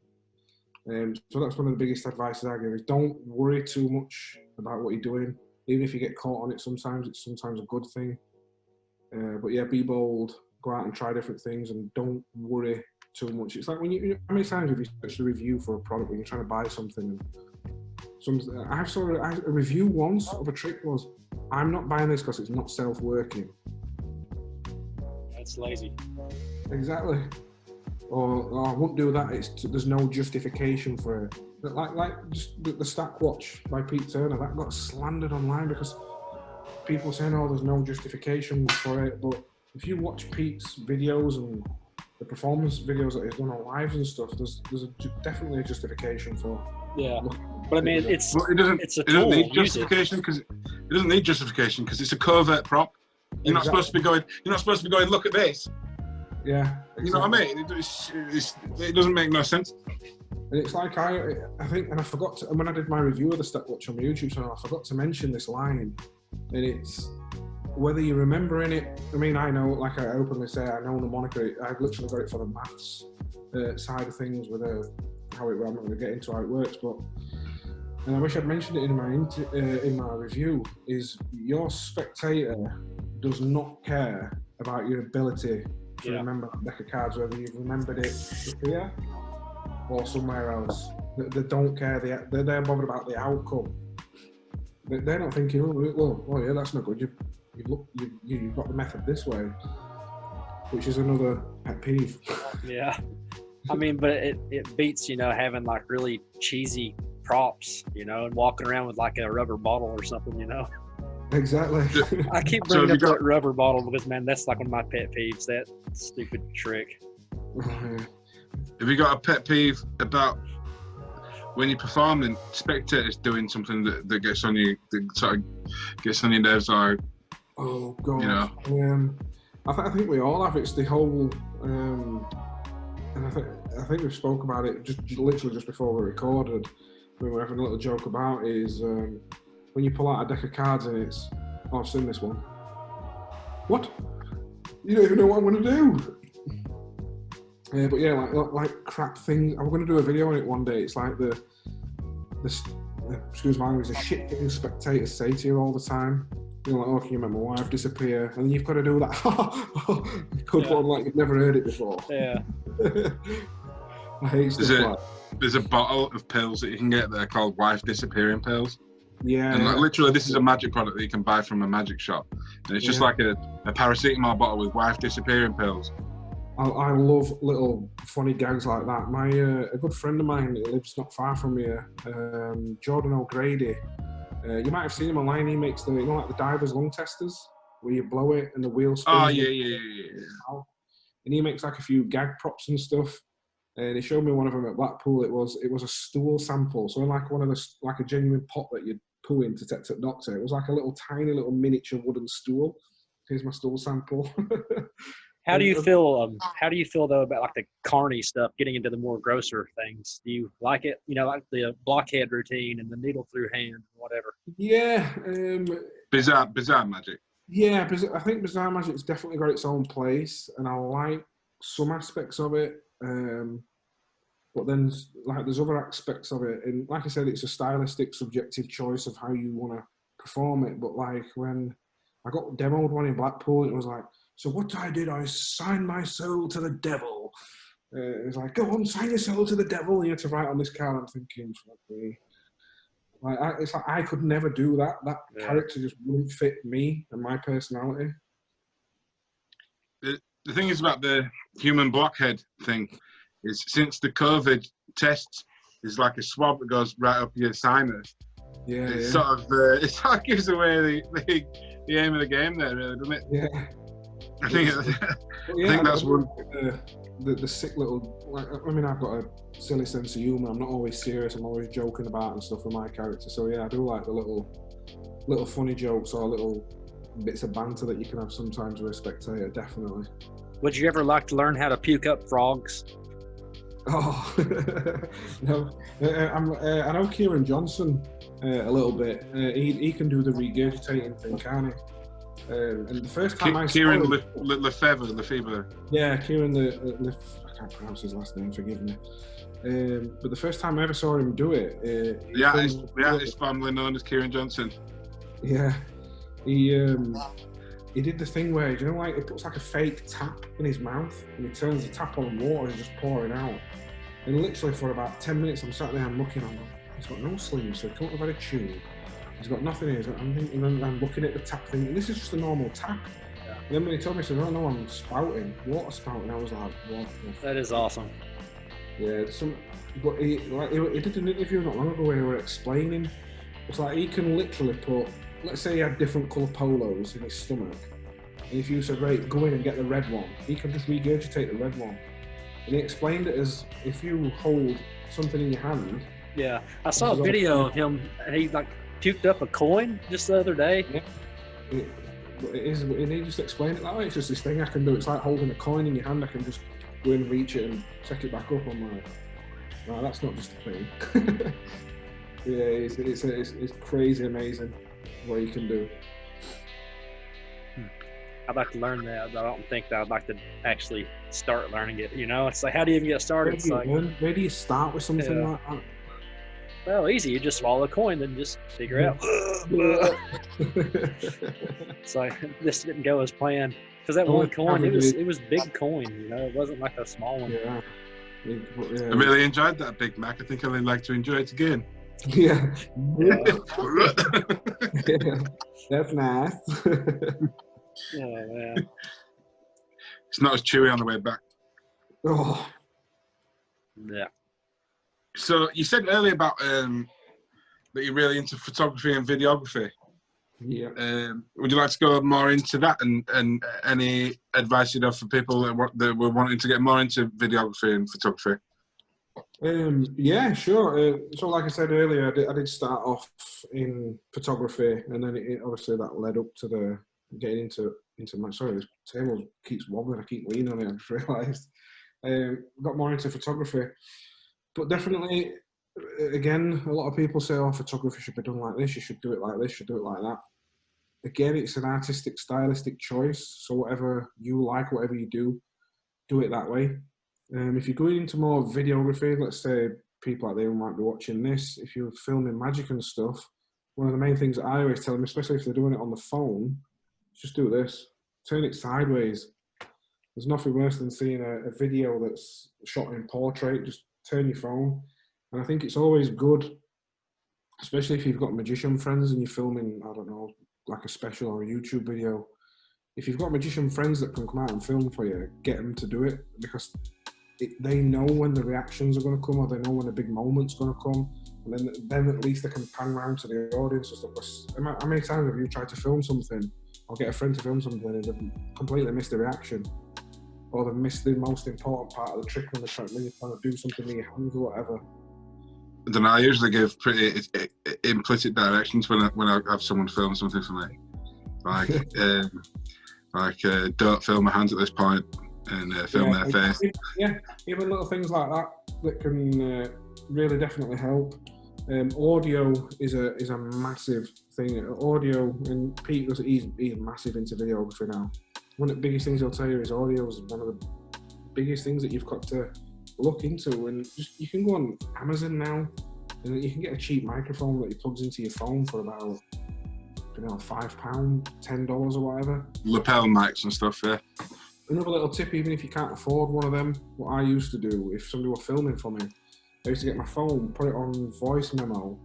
Speaker 2: So that's one of the biggest advices I give is don't worry too much about what you're doing. Even if you get caught on it, it's sometimes a good thing. But yeah, be bold, go out and try different things, and don't worry too much. It's like when how many times have you searched a review for a product when you're trying to buy something? I saw a review once of a trick was, I'm not buying this because it's not self-working.
Speaker 3: That's lazy.
Speaker 2: Exactly. Or I won't do that. There's no justification for it. Like just the Stack Watch by Pete Turner, that got slandered online because people saying, "Oh, there's no justification for it." But if you watch Pete's videos and the performance videos that he's done on lives and stuff, there's definitely a justification for.
Speaker 3: Yeah, but I mean, it
Speaker 1: doesn't need justification because it's a covert prop. You're not supposed to be going. You're not supposed to be going. Look at this.
Speaker 2: Yeah, exactly.
Speaker 1: You know what I mean? It doesn't make no sense.
Speaker 2: And it's like I think, and I forgot to, when I did my review of the Step Watch on my YouTube channel, I forgot to mention this line, and it's whether you're remembering it. I mean, I know, like I openly say, I know the moniker. I've literally got it for the maths side of things with how it. I'm not going to get into how it works, but and I wish I'd mentioned it in my review. Is your spectator does not care about your ability to remember that deck of cards, whether you've remembered it here or somewhere else. They don't care. They're bothered about the outcome. They're not thinking, oh yeah, that's not good. You've got the method this way, which is another pet peeve.
Speaker 3: Yeah, I mean, but it beats having like really cheesy props, and walking around with like a rubber bottle or something,
Speaker 2: Exactly.
Speaker 3: I keep bringing up that rubber bottle because, man, that's like one of my pet peeves, that stupid trick.
Speaker 1: Have you got a pet peeve about when you're performing, spectators doing something that gets on you, that sort of gets on your nerves, or
Speaker 2: Oh God.
Speaker 1: you know?
Speaker 2: I think we all have. It's the whole, and I think we've spoke about it literally just before we recorded. We were having a little joke about is when you pull out a deck of cards and it's, oh, I've seen this one. What? You don't even know what I'm going to do. But yeah, like crap things. I'm going to do a video on it one day. It's like the excuse my language, the shit things spectators say to you all the time. You know, like, oh, can you remember my wife disappear? And you've got to do that. Good one, like you've never heard it before.
Speaker 3: Yeah.
Speaker 2: I hate stuff like.
Speaker 1: There's a bottle of pills that you can get there called wife disappearing pills.
Speaker 2: Yeah.
Speaker 1: And like, literally, this is a magic product that you can buy from a magic shop, and it's just like a paracetamol bottle with wife disappearing pills.
Speaker 2: I love little funny gags like that. My a good friend of mine who lives not far from here, Jordan O'Grady. You might have seen him online. He makes like the divers lung testers, where you blow it and the wheel spins.
Speaker 1: Oh yeah.
Speaker 2: And he makes like a few gag props and stuff. And he showed me one of them at Blackpool. It was a stool sample. So in like one of the, like a genuine pot that you'd pull in to detect a doctor. It was like a little tiny little miniature wooden stool. Here's my stool sample.
Speaker 3: How do you feel? How do you feel though about like the carny stuff, getting into the more grosser things? Do you like it? You know, like the blockhead routine and the needle through hand, whatever.
Speaker 2: Yeah.
Speaker 1: Bizarre magic.
Speaker 2: Yeah, I think bizarre magic's definitely got its own place, and I like some aspects of it. But then, like, there's other aspects of it, and like I said, it's a stylistic, subjective choice of how you want to perform it. But like when I got demoed one in Blackpool, it was like, so what I did, I signed my soul to the devil. It was like, go on, sign your soul to the devil. And you had to write on this card. I'm thinking, fuck me. Like, it's like I could never do that. That character just wouldn't fit me and my personality.
Speaker 1: The thing is about the human blockhead thing is since the COVID test is like a swab that goes right up your sinus.
Speaker 2: Yeah,
Speaker 1: it sort of gives away the aim of the game there, really, doesn't it?
Speaker 2: Yeah.
Speaker 1: I think that's one.
Speaker 2: The sick little. Like, I mean, I've got a silly sense of humour. I'm not always serious. I'm always joking about and stuff with my character. So yeah, I do like the little funny jokes or little bits of banter that you can have sometimes with a spectator. Definitely.
Speaker 3: Would you ever like to learn how to puke up frogs?
Speaker 2: Oh no, I know Kieran Johnson a little bit. He can do the regurgitating thing, can't he? And the first time
Speaker 1: Kieran Lefebvre.
Speaker 2: Yeah, Kieran I can't pronounce his last name. Forgive me. But the first time I ever saw him do it,
Speaker 1: his family known as Kieran Johnson.
Speaker 2: Yeah, he did the thing where, you know, like he puts like a fake tap in his mouth and he turns the tap on and water is just pouring out. And literally for about 10 minutes, I'm sat there and looking on him. He's got no sleeves, so he can't have had a tube. He's got nothing in. I'm looking at the tap thing. This is just a normal tap. Yeah. And then when he told me, he said, "Oh no, I'm spouting, water spouting." I was like, "What?"
Speaker 3: That is awesome.
Speaker 2: Yeah, but he did an interview not long ago where he were explaining. It's like he can literally put, let's say he had different colour polos in his stomach, and if you said, "Right, go in and get the red one," he can just regurgitate the red one. And he explained it as if you hold something in your hand.
Speaker 3: Yeah, I saw a video of him. He like puked up a coin just the other day.
Speaker 2: Yeah. And he just explained it that way. It's just this thing I can do. It's like holding a coin in your hand. I can just go and reach it and take it back up. I'm like, no, that's not just a thing. Yeah, it's crazy amazing what you can do.
Speaker 3: I'd like to learn that, but I don't think that I'd like to actually start learning it. You know, it's like, how do you even get started?
Speaker 2: Where do you start with something like that?
Speaker 3: Well, easy. You just swallow a coin, then just figure it out. It's like, this didn't go as planned. Because that one coin, it was big coin, you know, it wasn't like a small one.
Speaker 2: Yeah.
Speaker 1: I really enjoyed that, Big Mac. I think I'd like to enjoy it again.
Speaker 2: Yeah. Yeah. That's nice.
Speaker 3: Oh, man.
Speaker 1: It's not as chewy on the way back.
Speaker 2: Oh.
Speaker 3: Yeah.
Speaker 1: So you said earlier about that you're really into photography and videography.
Speaker 2: Yeah.
Speaker 1: Would you like to go more into that and any advice you'd have for people that were wanting to get more into videography and photography?
Speaker 2: Yeah, sure. So like I said earlier, I did start off in photography, and then obviously that led up to the getting into my, sorry, this table keeps wobbling, I keep leaning on it, I just realised. Got more into photography, but definitely, again, a lot of people say, oh, photography should be done like this, you should do it like this, you should do it like that. Again, it's an artistic, stylistic choice, so whatever you like, whatever you do it that way. If you're going into more videography, let's say people out there who might be watching this, if you're filming magic and stuff, one of the main things that I always tell them, especially if they're doing it on the phone, just do this. Turn it sideways. There's nothing worse than seeing a video that's shot in portrait. Just turn your phone. And I think it's always good, especially if you've got magician friends and you're filming, I don't know, like a special or a YouTube video. If you've got magician friends that can come out and film for you, get them to do it, because they know when the reactions are going to come, or they know when a big moment's going to come, and then at least they can pan around to the audience and stuff. How many times have you tried to film something, or get a friend to film something, and they've completely missed the reaction, or they've missed the most important part of the trick when you're trying to do something with your hands or whatever?
Speaker 1: I don't know, I usually give pretty implicit directions when I have someone film something for me. Like, don't film my hands at this point, and film their face.
Speaker 2: Yeah, even little things like that can really definitely help. Audio is a massive thing. Audio, and Pete, he's massive into videography now. One of the biggest things he'll tell you is audio is one of the biggest things that you've got to look into. And just, you can go on Amazon now, and you can get a cheap microphone that you plugs into your phone for about, £5, $10 or whatever. Lapel
Speaker 1: mics and stuff, yeah.
Speaker 2: Another little tip, even if you can't afford one of them, what I used to do, if somebody were filming for me, I used to get my phone, put it on voice memo,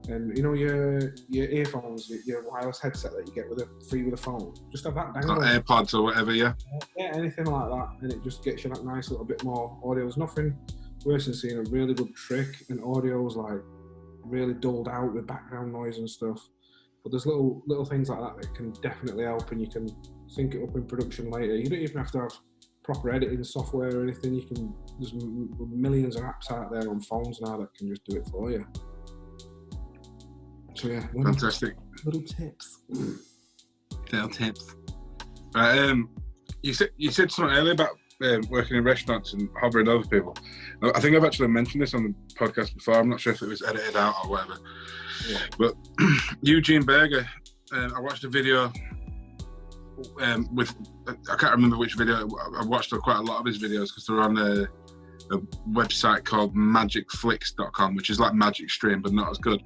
Speaker 2: and your earphones, your wireless headset that you get free with a phone, just have that dangling.
Speaker 1: AirPods or whatever, yeah.
Speaker 2: Yeah, anything like that, and it just gets you that nice little bit more audio. There's nothing worse than seeing a really good trick and audio's like really dulled out with background noise and stuff. But there's little things like that can definitely help, and you can sync it up in production later. You don't even have to have proper editing software or anything. There's millions of apps out there on phones now that can just do it for you. So yeah,
Speaker 1: fantastic.
Speaker 2: Little tips.
Speaker 1: Little tips. Right, you said something earlier about working in restaurants and hovering over people. I think I've actually mentioned this on the podcast before. I'm not sure if it was edited out or whatever. Yeah. But Eugene Berger, I watched a video with, I can't remember which video. I watched quite a lot of his videos because they're on a website called magicflix.com, which is like Magic Stream but not as good.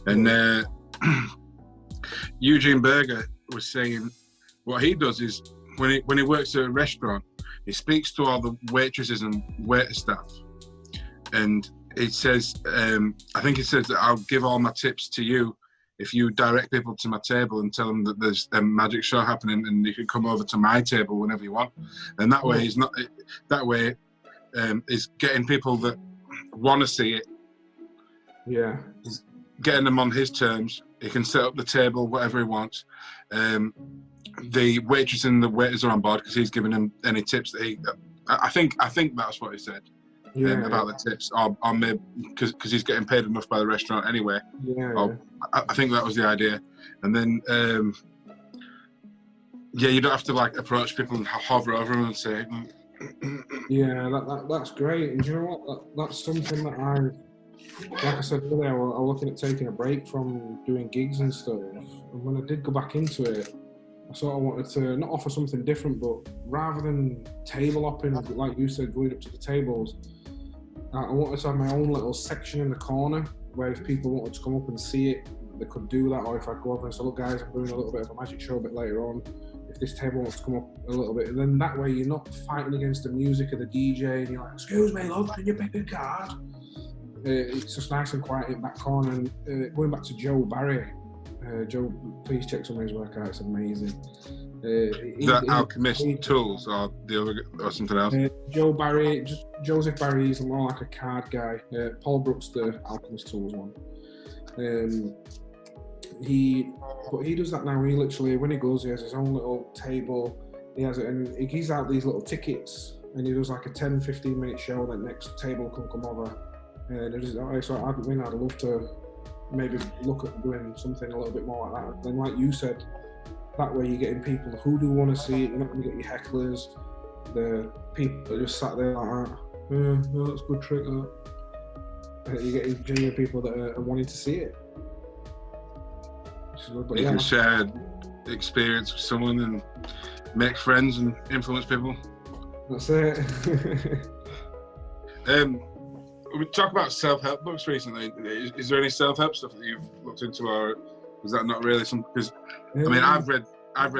Speaker 1: And Eugene Berger was saying what he does is when he works at a restaurant, he speaks to all the waitresses and waiter staff, and he says, I think he says that I'll give all my tips to you if you direct people to my table and tell them that there's a magic show happening and you can come over to my table whenever you want. And that way is getting people that want to see it.
Speaker 2: Yeah.
Speaker 1: He's getting them on his terms. He can set up the table, whatever he wants. The waitress and the waiters are on board because he's giving them any tips that I think that's what he said. About the tips, or maybe because he's getting paid enough by the restaurant anyway. I think that was the idea. And then, you don't have to like approach people and hover over them and say.
Speaker 2: Yeah, that's great. And do you know what? That's something that like I said earlier, I was looking at taking a break from doing gigs and stuff. And when I did go back into it, I sort of wanted to not offer something different, but rather than table hopping, like you said, going up to the tables, I wanted to have my own little section in the corner where if people wanted to come up and see it, they could do that. Or if I go over and say, look guys, I'm doing a little bit of a magic show a bit later on, if this table wants to come up a little bit, and then that way you're not fighting against the music of the DJ and you're like, excuse me, love, can you pick a card? It's just nice and quiet in that corner. And going back to Joe Barry, Joe, please check some of his work out, it's amazing.
Speaker 1: The Alchemist Tools or the other or something else?
Speaker 2: Joseph Barry is more like a card guy. Paul Brooks, the Alchemist Tools one. he does that now. He literally, when he goes, he has his own little table. He has it, and he gives out these little tickets, and he does like a 10-15 minute show. That next table can come over, and it is, so I'd love to maybe look at doing something a little bit more like that. Then, like you said, that way you're getting people who do want to see it. You're not going to get your hecklers, the people that just sat there like that. Yeah, no, that's a good trick. That you're getting genuine people that are wanting to see it. But
Speaker 1: you can share experience with someone and make friends and influence people.
Speaker 2: That's it.
Speaker 1: We talked about self-help books recently. Is there any self-help stuff that you've looked into, or was that not really something? Because I mean, I've read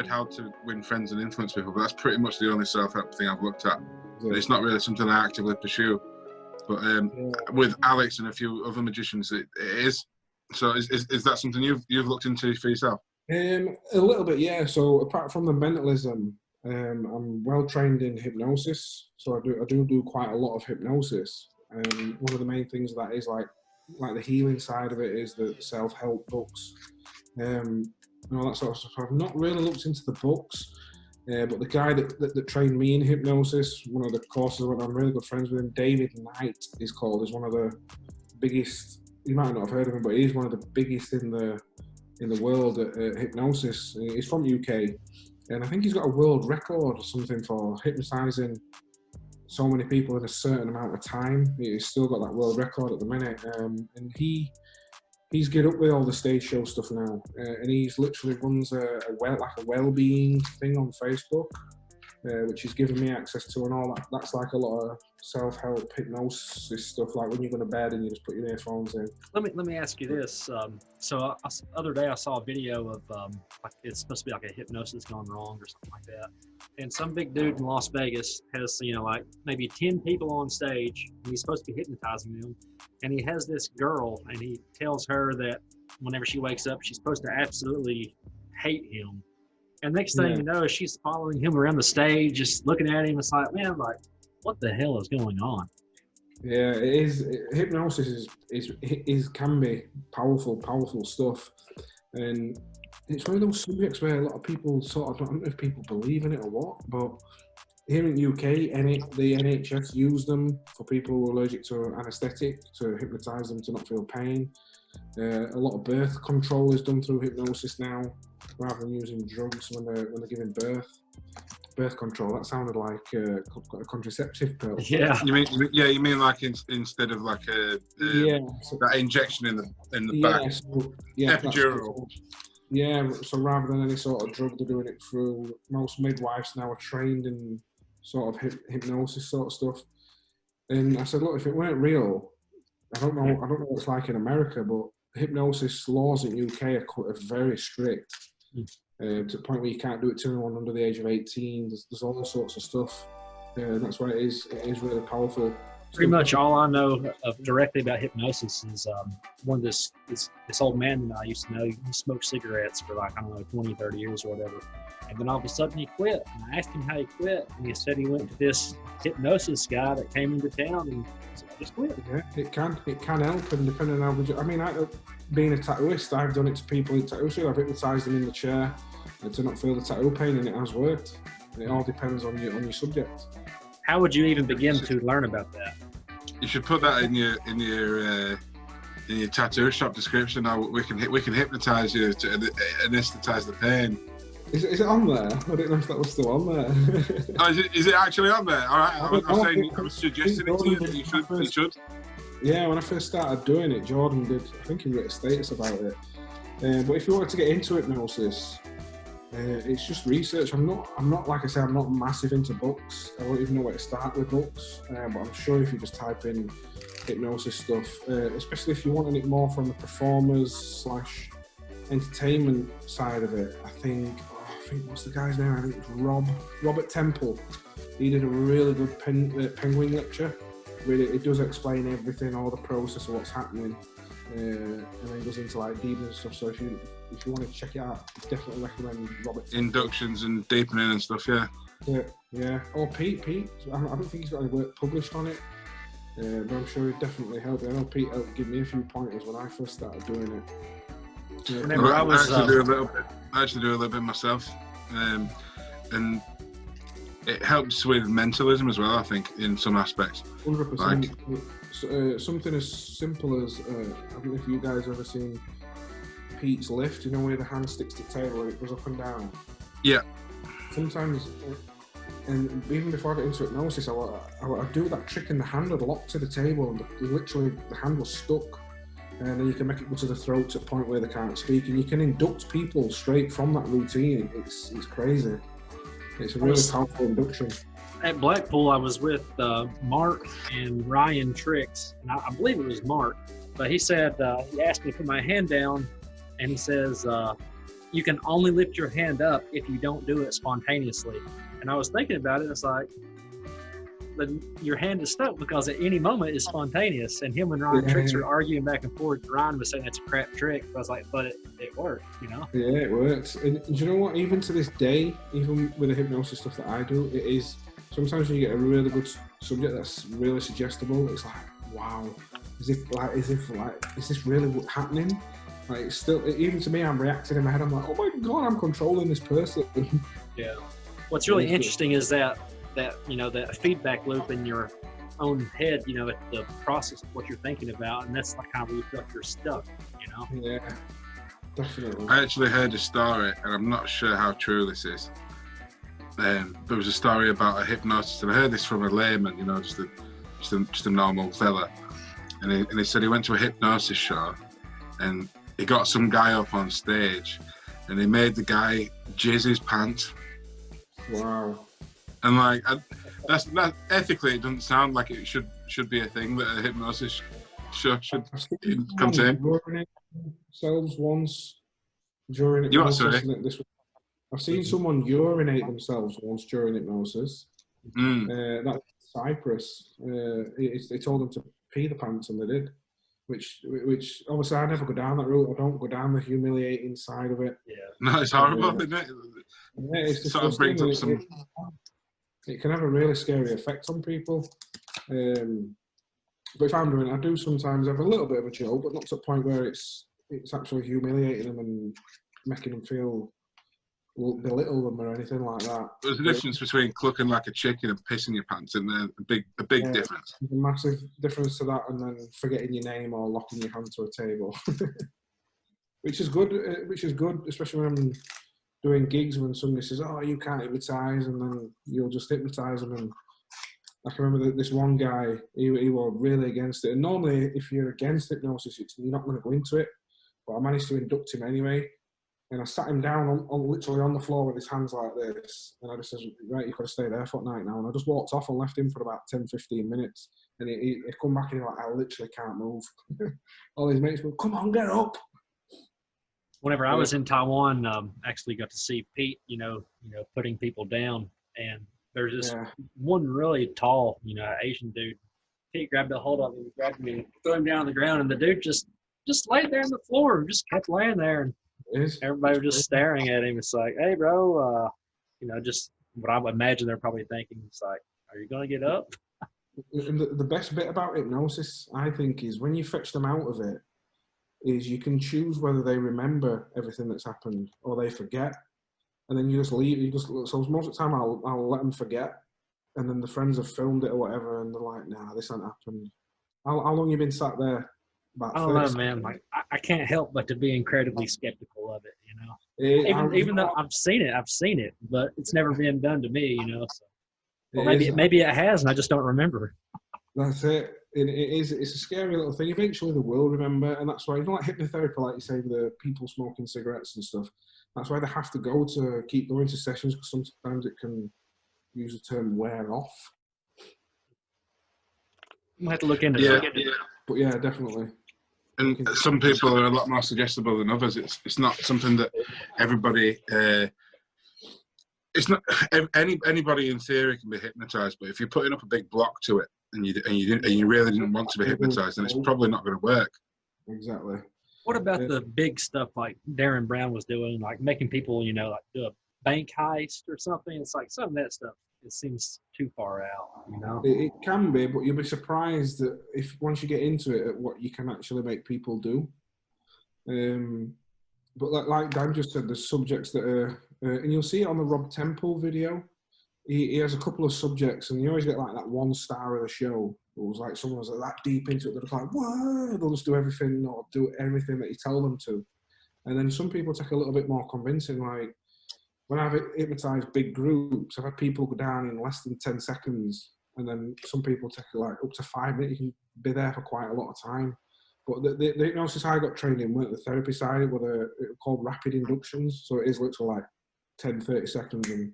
Speaker 1: How to Win Friends and Influence People, but that's pretty much the only self-help thing I've looked at. Yeah. It's not really something I actively pursue. But with Alex and a few other magicians, it is. So is that something you've looked into for yourself? A
Speaker 2: little bit, yeah. So apart from the mentalism, I'm well trained in hypnosis. So I do quite a lot of hypnosis. One of the main things that is like the healing side of it is the self-help books, and all that sort of stuff. I've not really looked into the books, but the guy that trained me in hypnosis, one of the courses I went on, I'm really good friends with him. David Knight is one of the biggest. You might not have heard of him, but he's one of the biggest in the world at hypnosis. He's from UK, and I think he's got a world record or something for hypnotizing so many people in a certain amount of time. He's still got that world record at the minute, and he's get up with all the stage show stuff now, and he's literally runs a well-being thing on Facebook, which he's given me access to, and all that. That's like a lot of self-help hypnosis stuff, like when you go to bed and you just put your earphones in.
Speaker 3: Let me ask you this. So other day I saw a video of like it's supposed to be like a hypnosis gone wrong or something like that, and some big dude in Las Vegas has like maybe 10 people on stage, and he's supposed to be hypnotizing them, and he has this girl, and he tells her that whenever she wakes up, she's supposed to absolutely hate him. And next thing you know, she's following him around the stage, just looking at him. It's like, man, like, what the hell is going on?
Speaker 2: Yeah, it is. Hypnosis can be powerful stuff, and it's one of those subjects where a lot of people sort of, I don't know if people believe in it or what, but here in the UK, the NHS use them for people who are allergic to anaesthetic to hypnotise them to not feel pain. A lot of birth control is done through hypnosis now, rather than using drugs when they're giving birth. Birth control, that sounded like a contraceptive pill.
Speaker 3: Yeah.
Speaker 1: You mean like instead of like that injection in the back.
Speaker 2: So,
Speaker 1: epidural.
Speaker 2: So rather than any sort of drug, they're doing it through. Most midwives now are trained in sort of hypnosis sort of stuff. And I said, look, if it weren't real, I don't know what it's like in America, but hypnosis laws in UK are very strict. To the point where you can't do it to anyone under the age of 18. There's all sorts of stuff, and that's why it is really powerful.
Speaker 3: Pretty much all I know of directly about hypnosis is this old man that I used to know. He smoked cigarettes for like, I don't know, 20, 30 years or whatever. And then all of a sudden he quit. And I asked him how he quit. And he said he went to this hypnosis guy that came into town and said, I just quit.
Speaker 2: Yeah, it can help, and depending on how, I mean, being a tattooist, I've done it to people in tattoo school. I've hypnotised them in the chair and to not feel the tattoo pain, and it has worked. And it all depends on your subject.
Speaker 3: How would you even begin to learn about that?
Speaker 1: You should put that in your tattoo shop description. Now we can hypnotise you to anaesthetise the pain.
Speaker 2: Is it on there? I didn't know if that was still on there.
Speaker 1: Oh, is it actually on there? All right, I was suggesting it to you that you should.
Speaker 2: Yeah, when I first started doing it, Jordan did. I think he wrote a status about it. But if you wanted to get into hypnosis, it's just research. I'm not like I say, I'm not massive into books. I don't even know where to start with books. But I'm sure if you just type in hypnosis stuff, especially if you're wanting it more from the performers / entertainment side of it, I think what's the guy's name? I think it's Robert Temple. He did a really good penguin lecture. Really, it does explain everything, all the process of what's happening, and then goes into like deepening and stuff. So if you want to check it out, I definitely recommend Robert Temple.
Speaker 1: Inductions and deepening and stuff,
Speaker 2: yeah. Or Pete. I don't think he's got any work published on it, but I'm sure he'd definitely help. I know Pete helped give me a few pointers when I first started doing it.
Speaker 3: Whenever I was,
Speaker 1: I actually do a little bit myself, and it helps with mentalism as well. I think in some aspects.
Speaker 2: 100%. Something as simple as I don't know if you guys ever seen Pete's lift. You know where the hand sticks to the table and it goes up and down.
Speaker 1: Yeah.
Speaker 2: Sometimes, and even before I got into hypnosis, I would do that trick and the hand would lock to the table and literally the hand was stuck. And then you can make it go to the throat to a point where they can't speak, and you can induct people straight from that routine. It's crazy. It's a really powerful induction.
Speaker 3: At Blackpool, I was with Mark and Ryan Tricks, and I believe it was Mark, but he said, he asked me to put my hand down, and he says, you can only lift your hand up if you don't do it spontaneously. And I was thinking about it, it's like, your hand is stuck because at any moment it's spontaneous. And him and Ryan Tricks were arguing back and forth. Ryan was saying it's a crap trick. I was like, but it worked, you know? Yeah,
Speaker 2: it works. And do you know what? Even to this day, even with the hypnosis stuff that I do, it is sometimes when you get a really good subject that's really suggestible, it's like, wow, is this really happening? Like, it's still, even to me, I'm reacting in my head. I'm like, oh my God, I'm controlling this person.
Speaker 3: Yeah. What's really interesting is that you know, that feedback loop in your own head, you know, the process of what you're thinking about, and that's like kind of where you feel like you're stuck, you know?
Speaker 2: Yeah, definitely.
Speaker 1: I actually heard a story, and I'm not sure how true this is. There was a story about a hypnotist, and I heard this from a layman, you know, just a normal fella, and he said he went to a hypnosis show, and he got some guy up on stage, and he made the guy jizz his pants.
Speaker 2: Wow.
Speaker 1: And like, that's ethically, it doesn't sound like it should be a thing that a hypnosis should contain.
Speaker 2: Themselves once during hypnosis. I've seen someone urinate themselves once during hypnosis. That's Cyprus. They told them to pee the pants, and they did. Which obviously I never go down that route. I don't go down the humiliating side of it.
Speaker 1: Yeah. No, it's horrible, isn't it?
Speaker 2: Yeah, it's
Speaker 1: sort of brings up some.
Speaker 2: It can have a really scary effect on people. But if I'm doing it, I do sometimes have a little bit of a joke, but not to the point where it's actually humiliating them and making them feel belittle them or anything like that.
Speaker 1: There's a difference between clucking like a chicken and pissing your pants, and a big difference.
Speaker 2: There's a massive difference to that, and then forgetting your name or locking your hand to a table, which is good. Especially when I'm doing gigs, when somebody says, "Oh, you can't hypnotise," and then you'll just hypnotise them. And I can remember that this one guy, he was really against it. And normally, if you're against hypnosis, you're not going to go into it. But I managed to induct him anyway. And I sat him down literally on the floor with his hands like this. And I just said, right, you've got to stay there for the night now. And I just walked off and left him for about 10, 15 minutes. And he come back and he's like, I literally can't move. All his mates went, come on, get up.
Speaker 3: Whenever I was in Taiwan, actually got to see Pete, you know, putting people down. And there's this one really tall, Asian dude. Pete grabbed a hold of him, grabbed me, threw him down on the ground. And the dude just laid there on the floor and just kept laying there. And everybody was just staring at him. It's like, hey, bro, just what I would imagine they're probably thinking. It's like, are you going to get up?
Speaker 2: And the best bit about hypnosis, I think, is when you fetch them out of it, is you can choose whether they remember everything that's happened or they forget. And then you just leave. So most of the time, I'll let them forget. And then the friends have filmed it or whatever, and they're like, nah, this hasn't happened. How long you been sat there?
Speaker 3: I don't know, man. Like I can't help but to be incredibly skeptical of it, even though I've seen it, but it's never been done to me, So. Well, maybe it has, and I just don't remember.
Speaker 2: That's it. It's a scary little thing. Eventually, they will remember, and that's why, like hypnotherapy, like you say, the people smoking cigarettes and stuff. That's why they have to keep going to sessions, because sometimes it can, use the term, wear off.
Speaker 3: We'll have to look into it.
Speaker 2: Yeah. But yeah, definitely.
Speaker 1: And some people are a lot more suggestible than others. It's not something that everybody. It's not anybody in theory can be hypnotized, but if you're putting up a big block to it and you really didn't want to be hypnotized, then it's probably not going to work.
Speaker 2: Exactly.
Speaker 3: What about the big stuff like Darren Brown was doing, like making people, like do a bank heist or something? It's like some of that stuff. It seems too far out,
Speaker 2: It can be, but you'll be surprised that once you get into it, at what you can actually make people do. But like Dan just said, there's subjects that are, and you'll see it on the Rob Temple video. He has a couple of subjects, and you always get like that 1 star of the show. It was like someone was like that deep into it, they're like, "Whoa!" They'll just do everything or do everything that you tell them to. And then some people take a little bit more convincing. Like when I've hypnotized big groups, I've had people go down in less than 10 seconds, and then some people take like up to 5 minutes. You can be there for quite a lot of time. But the hypnosis I got trained in weren't the therapy side. It were called rapid inductions. So it is literally like 10, 30 seconds, and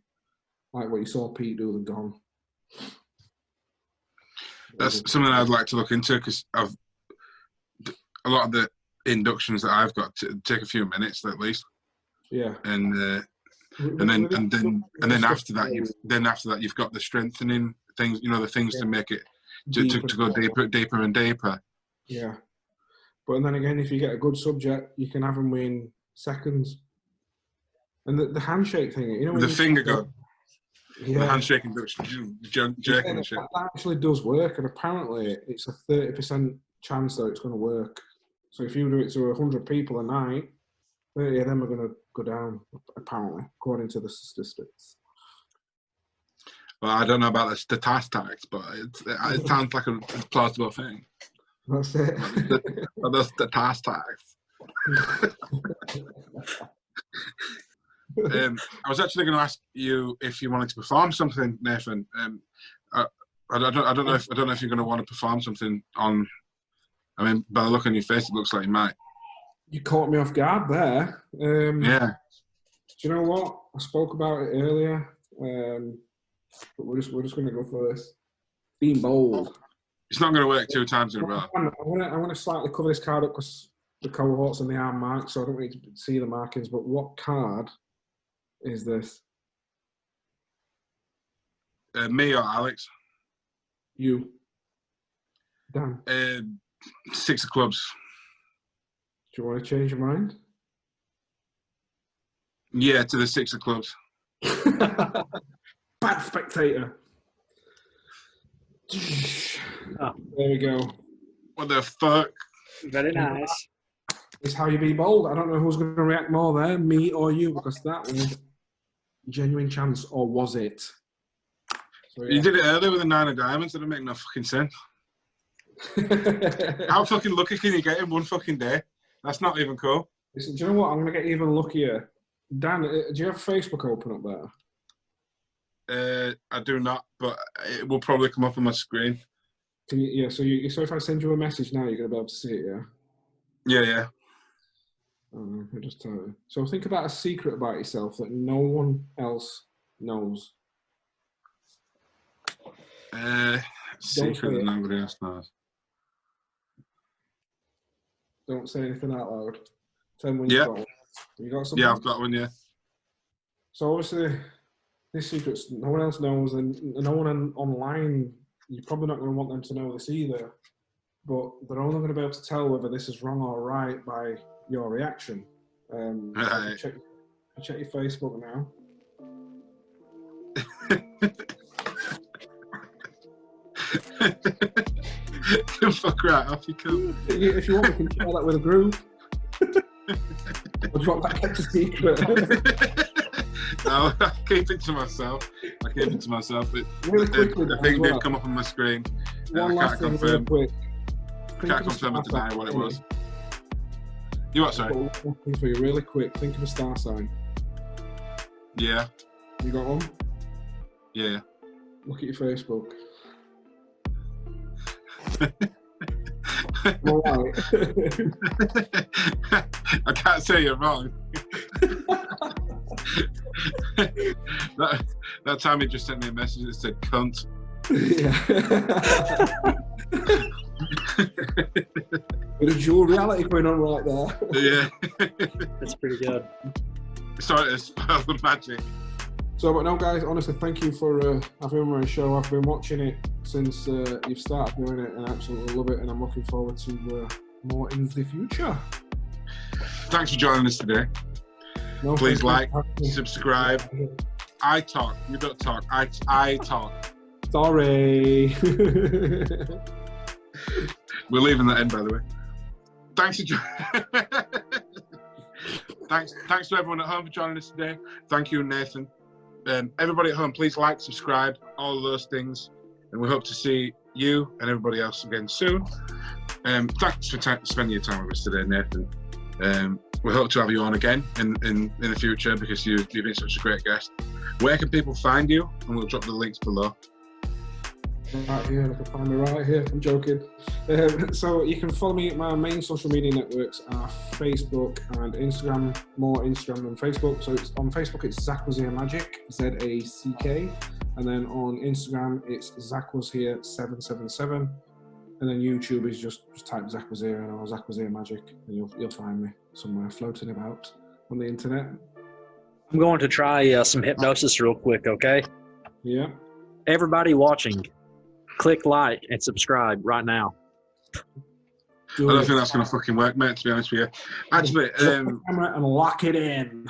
Speaker 2: like what you saw Pete do, they're gone.
Speaker 1: That's something I'd like to look into, because a lot of the inductions that I've got take a few minutes at least.
Speaker 2: Yeah.
Speaker 1: And then after that you've got the strengthening things, you know, the things to make it to go deeper and deeper.
Speaker 2: Yeah. But then again, if you get a good subject, you can have them in seconds. And the handshake thing, you know,
Speaker 1: the finger go.
Speaker 2: Yeah.
Speaker 1: The handshake induction, jerking and shit.
Speaker 2: That actually does work, and apparently it's a 30% chance that it's going to work. So if you do it to 100 people a night, 30 of them are going to go down, apparently, according to the statistics.
Speaker 1: Well, I don't know about the statistics, but it sounds like a plausible thing.
Speaker 2: That's it.
Speaker 1: The statistics. I was actually going to ask you if you wanted to perform something, Nathan. I don't know if you're going to want to perform something on. I mean, by the look on your face, it looks like you might.
Speaker 2: You caught me off guard there.
Speaker 1: Yeah.
Speaker 2: Do you know what? I spoke about it earlier, but we're just going to go for this. Being bold.
Speaker 1: It's not going to work 2 times in a row.
Speaker 2: I want to slightly cover this card up because the cohorts and the arm marked, so I don't want you to see the markings. But what card is this?
Speaker 1: Me or Alex?
Speaker 2: You. Dan.
Speaker 1: 6 of clubs.
Speaker 2: Do you want to change your mind?
Speaker 1: Yeah, to the 6 of clubs.
Speaker 2: Bad spectator.
Speaker 3: Oh.
Speaker 2: There we go.
Speaker 1: What the fuck?
Speaker 3: Very nice.
Speaker 2: It's how you be bold. I don't know who's going to react more there, me or you, because that was genuine chance, or was it? So, yeah.
Speaker 1: You did it earlier with the 9 of diamonds. That didn't make no fucking sense. How fucking lucky can you get in one fucking day? That's not even cool.
Speaker 2: Listen, do you know what? I'm going to get even luckier. Dan, do you have Facebook open up there?
Speaker 1: I do not, but it will probably come up on my screen.
Speaker 2: Can you, yeah, so if I send you a message now, you're going to be able to see it, yeah?
Speaker 1: Yeah.
Speaker 2: I'll just tell you. So think about a secret about yourself that no one else knows.
Speaker 1: Secret that nobody else knows.
Speaker 2: Don't say anything out loud. Tell me when you've got one. You got something?
Speaker 1: Yeah, I've got one, yeah.
Speaker 2: So obviously, this secret's no one else knows, and no one online, you're probably not going to want them to know this either. But they're only going to be able to tell whether this is wrong or right by your reaction.
Speaker 1: Right.
Speaker 2: Check your Facebook now.
Speaker 1: Fuck right off, you cunt.
Speaker 2: If you want, we can share that with a group. Or do you want that kept a secret?
Speaker 1: No, I keep it to myself.
Speaker 2: Really quickly,
Speaker 1: the thing did come up on my screen.
Speaker 2: One last thing, real quick.
Speaker 1: Can't confirm or deny what it was. You what, sorry?
Speaker 2: One thing for you, really quick. Think of a star sign.
Speaker 1: Yeah.
Speaker 2: You got one?
Speaker 1: Yeah.
Speaker 2: Look at your Facebook. All right.
Speaker 1: I can't say you're wrong. that time he just sent me a message that said cunt.
Speaker 2: Yeah. Bit of dual reality going on right there.
Speaker 1: Yeah.
Speaker 3: That's pretty good.
Speaker 1: Sorry to spoil the magic.
Speaker 2: So, but no, guys, honestly, thank you for having me on the show. I've been watching it since you've started doing it, and I absolutely love it, and I'm looking forward to more in the future.
Speaker 1: Thanks for joining us today.
Speaker 2: No,
Speaker 1: please like, subscribe. I talk. You don't talk. I talk.
Speaker 2: Sorry. We're
Speaker 1: leaving that in, by the way. Thanks for Thanks to everyone at home for joining us today. Thank you, Nathan. Everybody at home, please like, subscribe, all of those things. And we hope to see you and everybody else again soon. Thanks for spending your time with us today, Nathan. We hope to have you on again in the future because you've been such a great guest. Where can people find you? And we'll drop the links below.
Speaker 2: Right here, they can find me right here. I'm joking. So you can follow me at my main social media networks are Facebook and Instagram. More Instagram than Facebook. So it's on Facebook, it's Zach Was Here Magic, Z-A-C-K, and then on Instagram it's Zach Was Here 777, and then YouTube is just type Zach Was Here or Zach Was Here Magic, and you'll find me somewhere floating about on the internet.
Speaker 3: I'm going to try some hypnosis real quick, okay?
Speaker 2: Yeah.
Speaker 3: Everybody watching, click like and subscribe right now.
Speaker 1: I don't think that's going to fucking work, mate, to be honest with you. Actually,
Speaker 2: camera and lock it in.